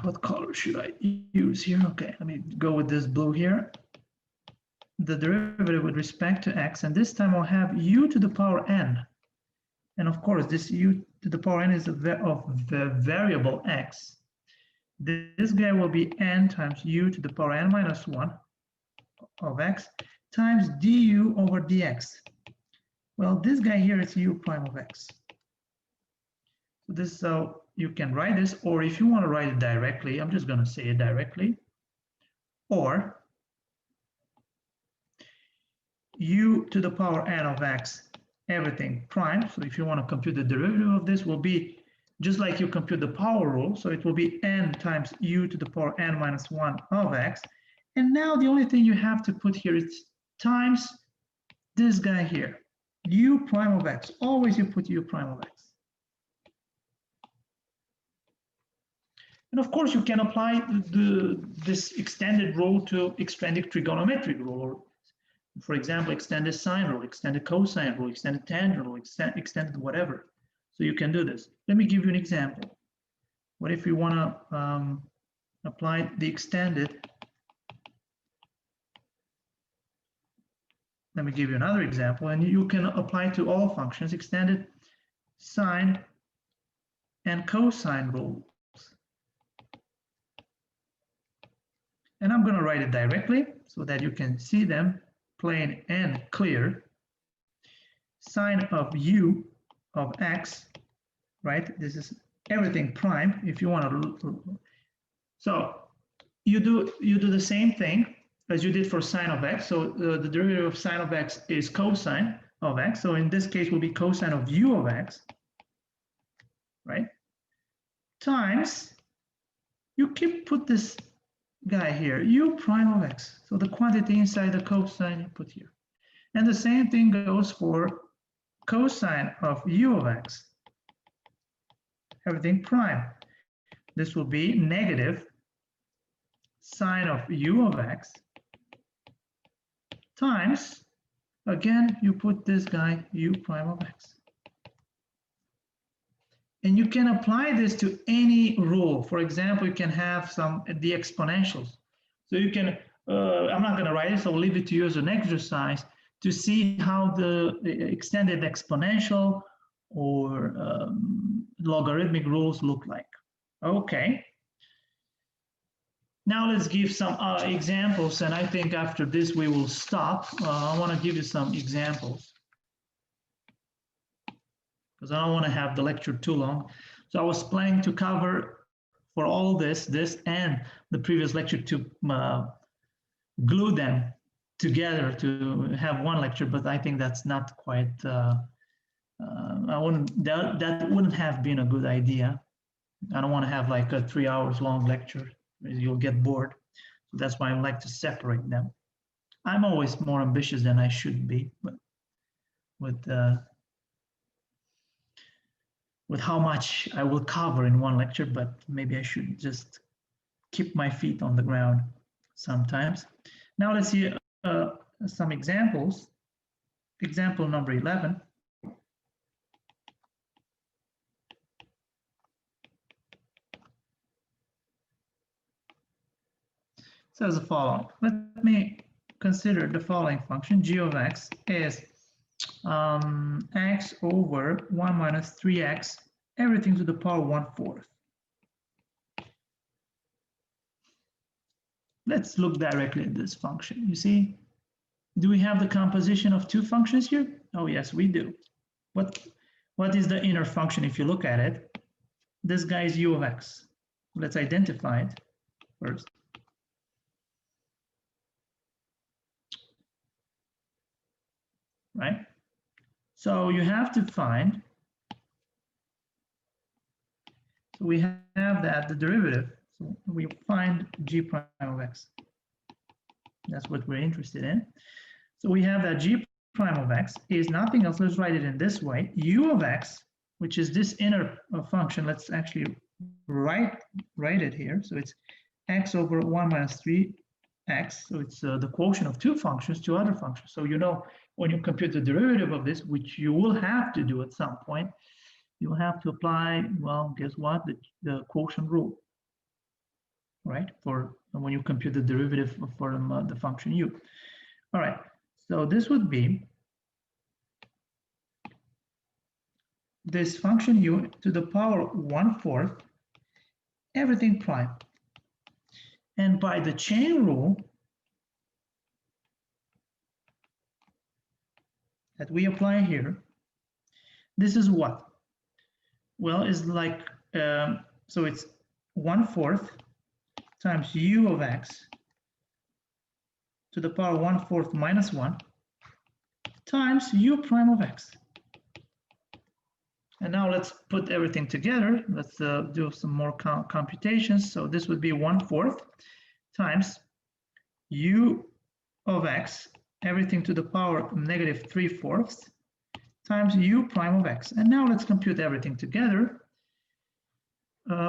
What color should I use here? Okay, let me go with this blue here. The derivative with respect to x, and this time I'll have u to the power n. And of course, this u to the power n is of the variable x. This guy will be n times u to the power n minus 1 of x times du over dx. Well, this guy here is u prime of x. So this is how you can write this, or if you want to write it directly, I'm just going to say it directly, or u to the power n of x, everything prime. So if you want to compute the derivative of this, will be just like you compute the power rule. So it will be n times u to the power n minus 1 of x. And now the only thing you have to put here is times this guy here, u prime of x. Always you put u prime of x. And of course, you can apply this extended rule to extended trigonometric rule, or for example, extended sine rule, extended cosine rule, extended tangent rule, extended whatever. So you can do this. Let me give you an example. What if we want to apply the extended? Let me give you another example, and you can apply to all functions extended sine and cosine rules. And I'm going to write it directly so that you can see them plain and clear. Sine of u of x, right? This is everything prime. If you want to, so you do the same thing as you did for sine of x. So the derivative of sine of x is cosine of x. So in this case, will be cosine of u of x, right? Times you put this guy here, u prime of x. So the quantity inside the cosine you put here. And the same thing goes for cosine of u of x, everything prime. This will be negative sine of u of x times, again, you put this guy u prime of x. And you can apply this to any rule. For example, you can have the exponentials. So you can, I'm not going to write it, so I'll leave it to you as an exercise to see how the extended exponential or logarithmic rules look like. Okay. Now let's give some examples, and I think after this we will stop. I want to give you some examples because I don't want to have the lecture too long. So I was planning to cover for all this and the previous lecture to glue them together to have one lecture, but I think that's not quite, that wouldn't have been a good idea. I don't want to have like a 3 hours long lecture. You'll get bored. So that's why I like to separate them. I'm always more ambitious than I should be, but with how much I will cover in one lecture, but maybe I should just keep my feet on the ground sometimes. Now let's see some examples. Example number 11. Says the following. Let me consider the following function. G of x is x over 1 minus 3x, everything to the power 1/4. Let's look directly at this function. You see, do we have the composition of two functions here? Oh, yes, we do. What is the inner function if you look at it? This guy is u of x. Let's identify it first. Right? So you have to find, so we have that, the derivative, so we find g prime of x. That's what we're interested in. So we have that g prime of x is nothing else, let's write it in this way, u of x, which is this inner function, let's actually write it here. So it's x over 1 minus 3x, so it's the quotient of two functions, two other functions. So you know, when you compute the derivative of this, which you will have to do at some point, you'll have to apply, well, guess what? The quotient rule, right? For when you compute the derivative for the function u. All right, so this would be this function u to the power 1/4, everything prime. And by the chain rule that we apply here, this is what? Well, it's like, so it's 1/4 times u of x to the power 1/4 minus 1 times u prime of x. And now let's put everything together. Let's do some more computations. So this would be 1/4 times u of x, everything to the power of negative 3/4 times u prime of x. And now let's compute everything together.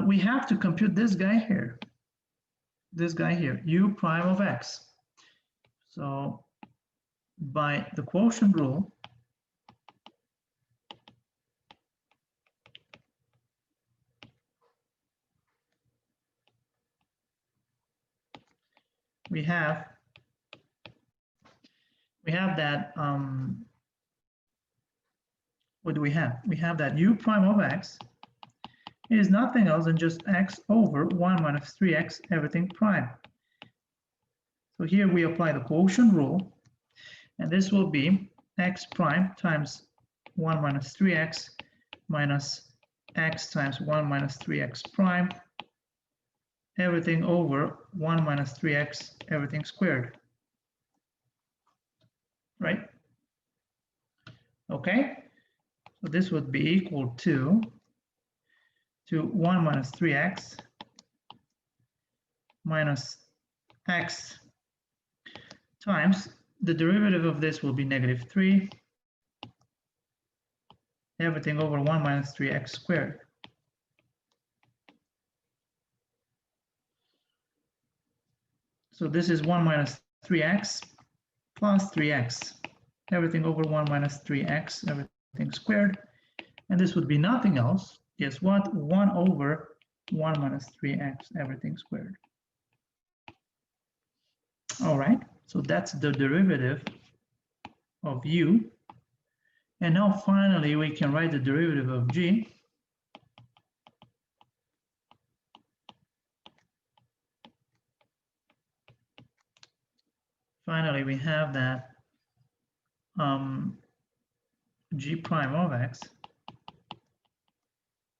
We have to compute this guy here. This guy here, u prime of x. So by the quotient rule, we have that, what do we have? We have that u prime of x is nothing else than just x over 1 minus 3x, everything prime. So here we apply the quotient rule, and this will be x prime times 1 minus 3x minus x times 1 minus 3x prime, everything over 1 minus 3x, everything squared. Right? Okay, so this would be equal to 1 minus 3x minus x times, the derivative of this will be negative 3, everything over 1 minus 3x squared. So this is 1 minus 3x plus 3x, everything over 1 minus 3x, everything squared. And this would be nothing else. is what? 1 over 1 minus 3x, everything squared. All right, so that's the derivative of u. And now finally, we can write the derivative of g. Finally, we have that g prime of x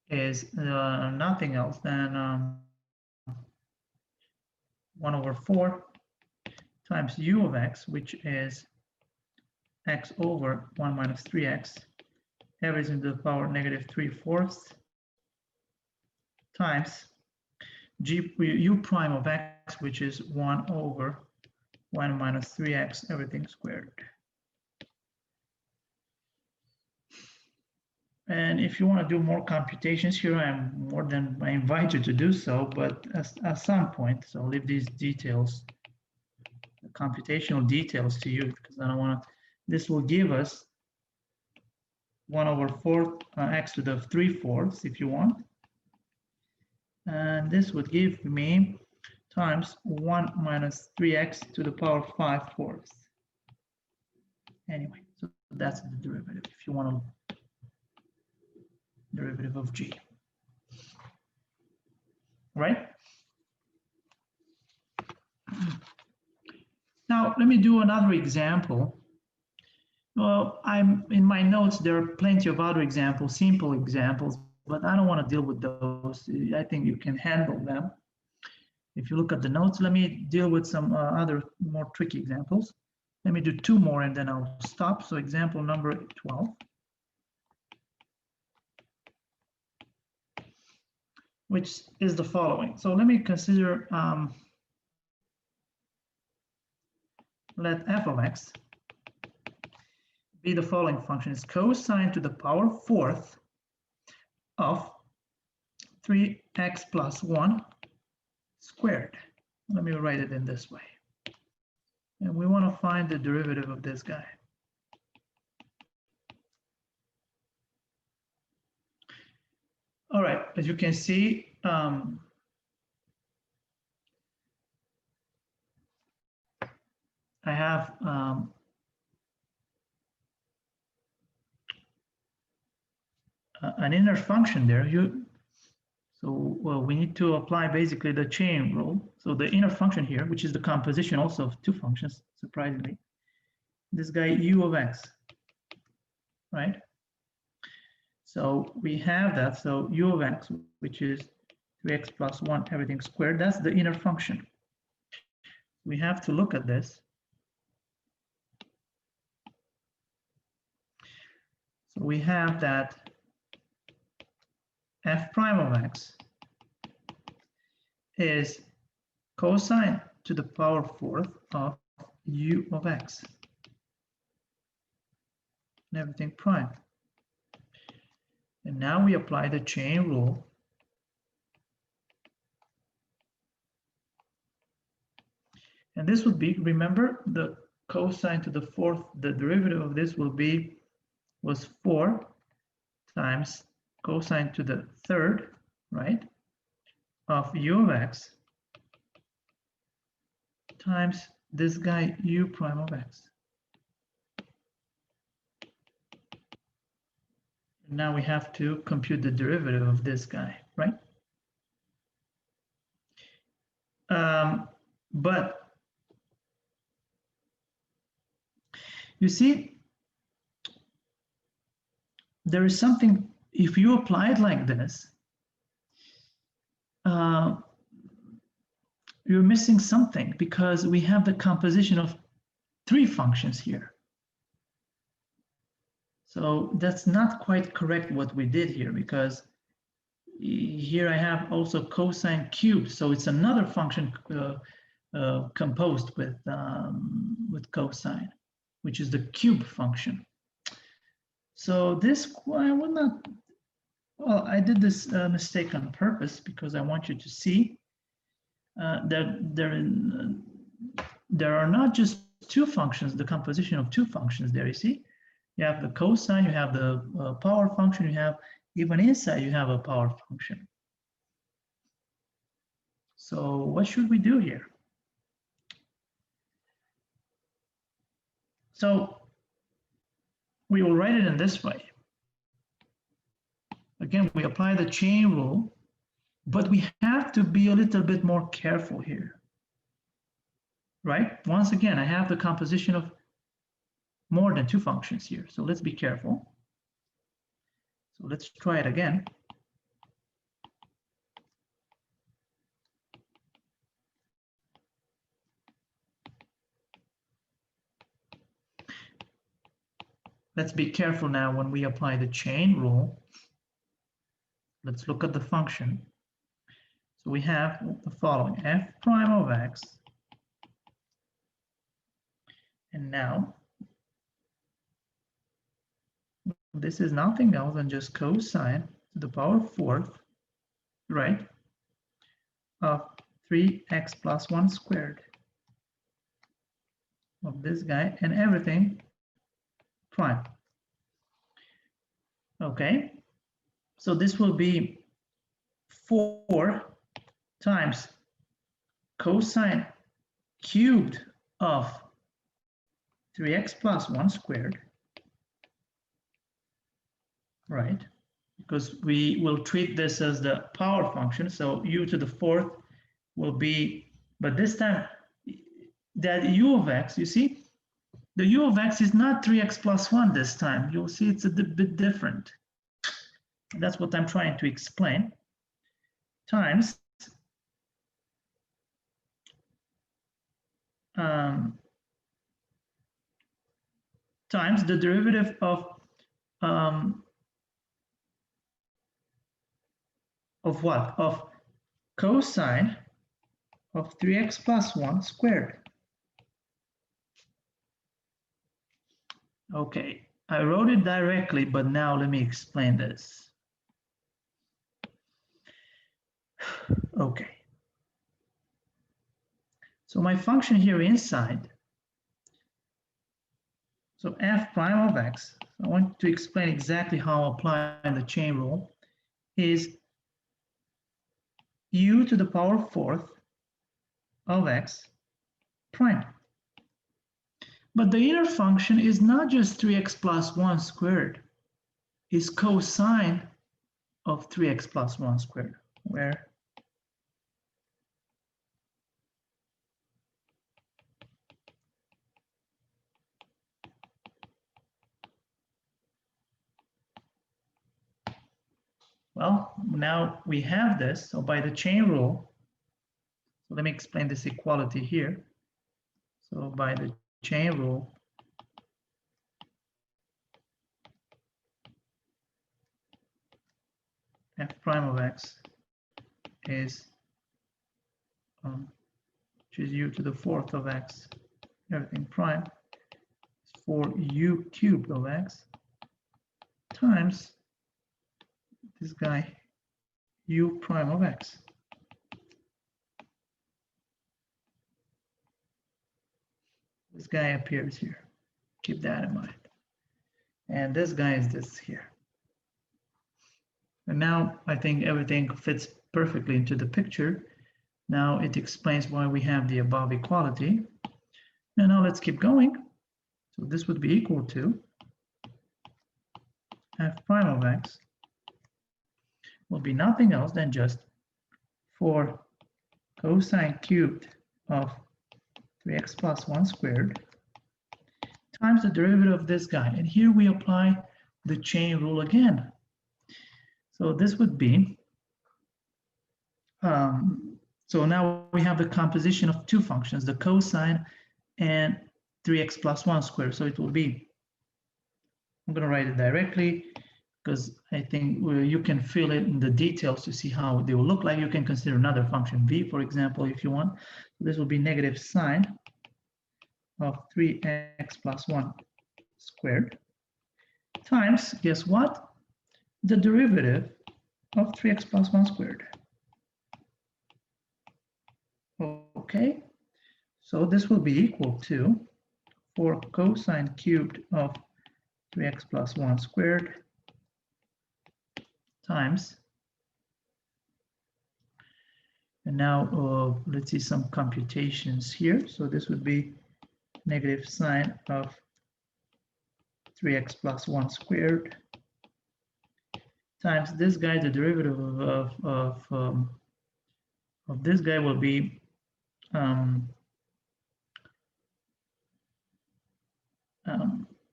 is nothing else than 1 over 4 times u of x, which is x over 1 minus 3x, everything to the power negative 3/4 times u prime of x, which is 1 over 1 minus 3x, everything squared. And if you want to do more computations here, I invite you to do so, but at some point, so I'll leave these details, the computational details to you, because I don't want to, this will give us 1 over 4 x to the 3/4 if you want. And this would give me times 1 minus 3x to the power 5/4. Anyway, so that's the derivative if you want to derivative of g. Right? Now, let me do another example. Well, I'm in my notes, there are plenty of other examples, simple examples, but I don't want to deal with those. I think you can handle them. If you look at the notes, let me deal with some other more tricky examples. Let me do 2 more and then I'll stop. So example number 12. Which is the following. So let me consider, let f of x be the following function. It's cosine to the power 4th of 3x plus 1 squared. Let me write it in this way. And we want to find the derivative of this guy. All right, as you can see, I have an inner function there. We need to apply basically the chain rule. So the inner function here, which is the composition also of 2 functions, surprisingly, this guy u of x, right? So we have that, so u of x, which is 3x plus 1, everything squared, that's the inner function. We have to look at this. So we have that f prime of x is cosine to the power 4th of u of x, and everything prime. And now we apply the chain rule. And this would be, remember, the cosine to the 4th, the derivative of this was 4 times cosine to the 3rd, right, of u of x times this guy u prime of x. Now we have to compute the derivative of this guy, right? But you see, there is something, if you apply it like this, you're missing something because we have the composition of 3 functions here. So that's not quite correct what we did here, because here I have also cosine cubed. So it's another function composed with cosine, which is the cube function. So this, I will not, well, I did this mistake on purpose because I want you to see that there are not just 2 functions, the composition of 2 functions there, you see? You have the cosine, you have the power function, you have Even inside, you have a power function. So what should we do here? So we will write it in this way. Again, we apply the chain rule, but we have to be a little bit more careful here, right? Once again, I have the composition of more than two functions here, so let's be careful. So let's try it again. Let's be careful now when we apply the chain rule. Let's look at the function. So we have the following: f prime of x. And now, this is nothing else than just cosine to the power fourth, right, of 3x plus 1 squared of this guy, and everything prime. Okay, so this will be 4 times cosine cubed of 3x plus 1 squared, right? Because we will treat this as the power function, so u to the fourth will be, but this time that u of x, you see, the u of x is not 3x plus 1 this time. You'll see it's a bit different. That's what I'm trying to explain. Times times the derivative of what? Of cosine of 3x plus 1 squared. Okay, I wrote it directly, but now let me explain this. Okay. So my function here inside, so f prime of x, I want to explain exactly how I apply the chain rule, is u to the power fourth of x prime. But the inner function is not just 3x plus 1 squared, it's cosine of 3x plus 1 squared, where well, now we have this, so by the chain rule, so let me explain this equality here. So by the chain rule, f prime of x is which is u to the fourth of x, everything prime, is 4u cubed of x times this guy u prime of x. This guy appears here. Keep that in mind. And this guy is this here. And now I think everything fits perfectly into the picture. Now it explains why we have the above equality. And now let's keep going. So this would be equal to f prime of x will be nothing else than just 4 cosine cubed of 3x plus 1 squared times the derivative of this guy. And here we apply the chain rule again. So this would be, so now we have the composition of two functions, the cosine and 3x plus 1 squared. So it will be, I'm going to write it directly because I think you can fill it in the details to see how they will look like. You can consider another function b, for example, if you want. So this will be negative sine of 3x plus 1 squared times, guess what? The derivative of 3x plus 1 squared. Okay, so this will be equal to 4 cosine cubed of 3x plus 1 squared times, and now let's see some computations here. So this would be negative sine of 3x plus 1 squared times this guy. The derivative of this guy will be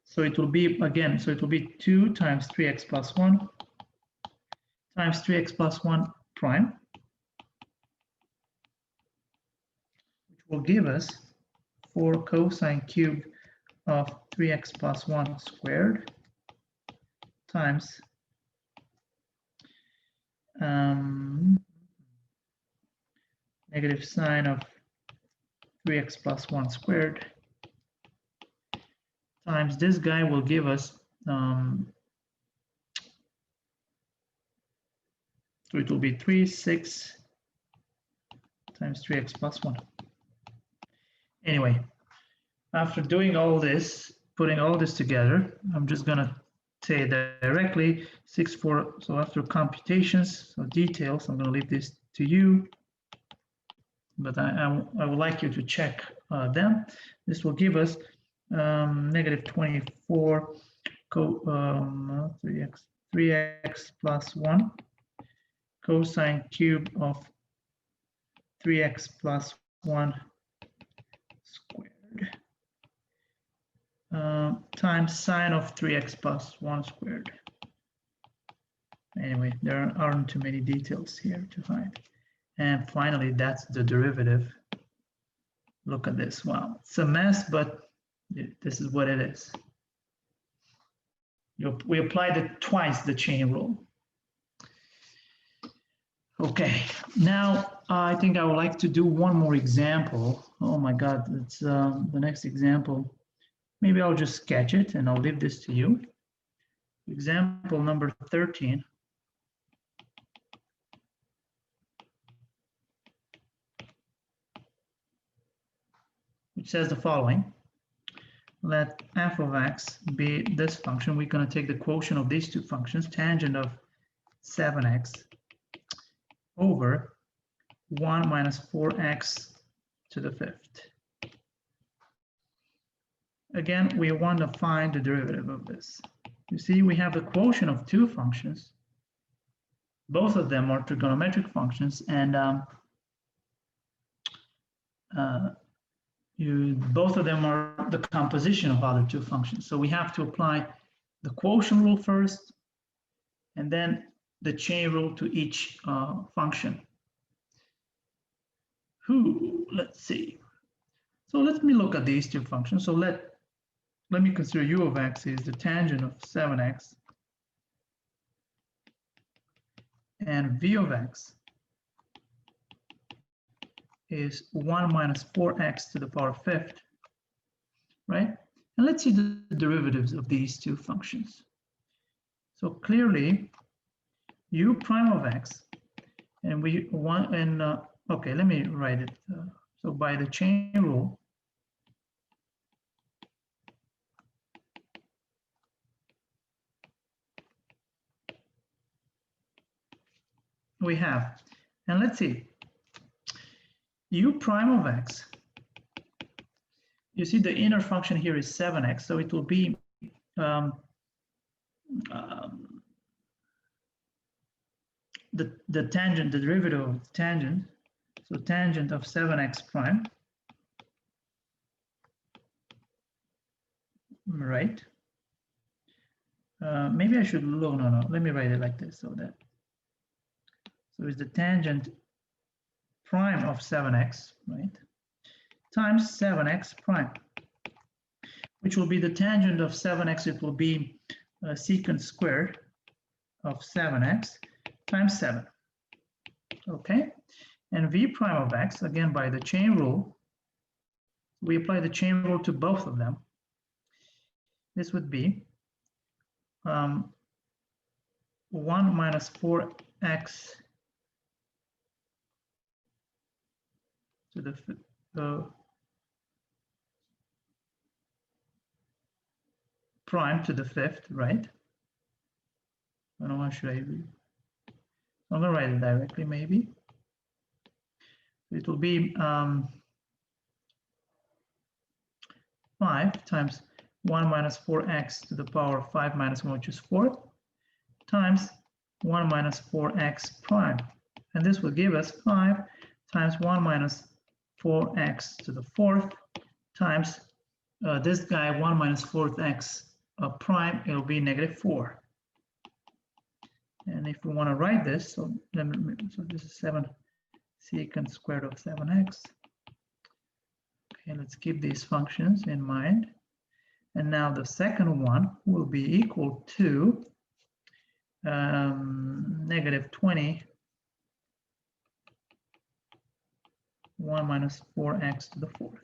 so it will be again, so it will be 2 times 3x plus 1 times 3x plus 1 prime, which will give us 4 cosine cubed of 3x plus 1 squared times negative sine of 3x plus 1 squared times this guy will give us, so it will be 6 times 3x plus 1. Anyway, after doing all this, putting all this together, I'm just going to say directly 6, 4. So after computations, so details, I'm going to leave this to you, but I would like you to check them. This will give us negative 24 3x plus 1 cosine cube of 3x plus 1 squared times sine of 3x plus 1 squared. Anyway, there aren't too many details here to find. And finally, that's the derivative. Look at this. Wow, it's a mess, but this is what it is. We applied it twice, the chain rule. Okay, now I think I would like to do one more example. Oh my God, it's the next example. Maybe I'll just sketch it and I'll leave this to you. Example number 13. Which says the following. Let f of x be this function. We're going to take the quotient of these two functions, tangent of 7x over 1 minus 4x to the 5th. Again, we want to find the derivative of this. You see, we have the quotient of two functions. Both of them are trigonometric functions, and both of them are the composition of other two functions. So we have to apply the quotient rule first, and then the chain rule to each function. Let's see. So let me look at these two functions. So let me consider u of x is the tangent of 7x, and v of x is 1 minus 4x to the power 5th, right? And let's see the derivatives of these two functions. So clearly, u prime of x, and we want, and okay, let me write it. So by the chain rule, we have, and let's see, u prime of x, you see the inner function here is 7x, so it will be the tangent, the derivative of the tangent, so tangent of 7x prime, right? Maybe I should, no, let me write it like this, so it's the tangent prime of 7x, right, times 7x prime, which will be the tangent of 7x. It will be secant squared of 7x times 7, okay? And v prime of x, again, by the chain rule, we apply the chain rule to both of them. This would be 1 minus 4x to the prime to the 5th, right? I don't know, how should I read? I'm going to write it directly, maybe. It will be 5 times 1 minus 4x to the power of 5 minus 1, which is 4, times 1 minus 4x prime. And this will give us 5 times 1 minus 4x to the 4th times this guy, 1 minus 4th x prime, it will be negative 4. And if we want to write this, so this is 7 secant squared of 7x. Okay, let's keep these functions in mind. And now the second one will be equal to negative 20, 1 minus 4x to the 4th.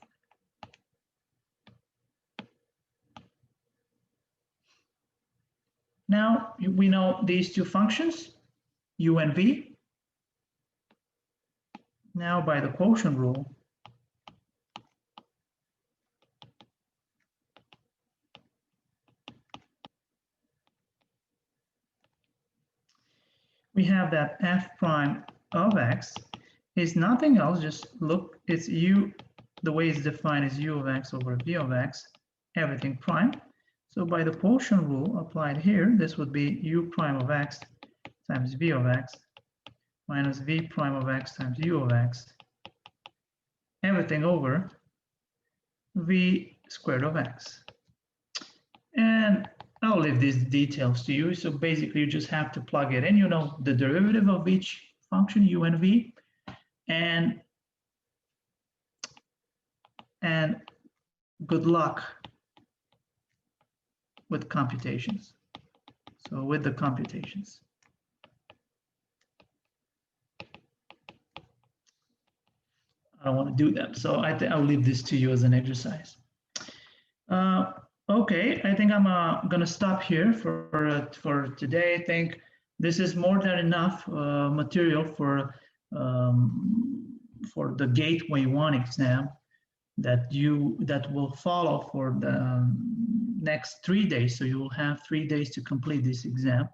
Now we know these two functions, u and v. Now by the quotient rule, we have that f prime of x is nothing else, just look, it's u, the way it's defined is u of x over v of x, everything prime. So by the quotient rule applied here, this would be u prime of x times v of x minus v prime of x times u of x, everything over v squared of x. And I'll leave these details to you. So basically you just have to plug it in. You know the derivative of each function, u and v, and good luck with computations. So with the computations. I don't want to do them, so I'll leave this to you as an exercise. Okay, I think I'm gonna stop here for today. I think this is more than enough material for the Gateway 1 exam that will follow for the next 3 days. So you will have 3 days to complete this exam.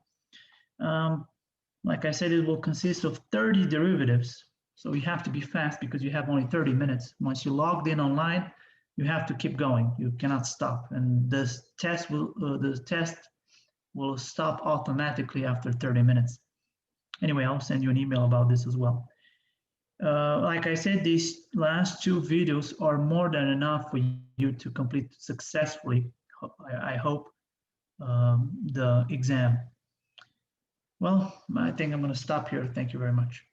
Like I said, it will consist of 30 derivatives. So you have to be fast because you have only 30 minutes. Once you logged in online, you have to keep going. You cannot stop. And the test will stop automatically after 30 minutes. Anyway, I'll send you an email about this as well. Like I said, these last 2 videos are more than enough for you to complete successfully, I hope, the exam. Well, I think I'm going to stop here. Thank you very much.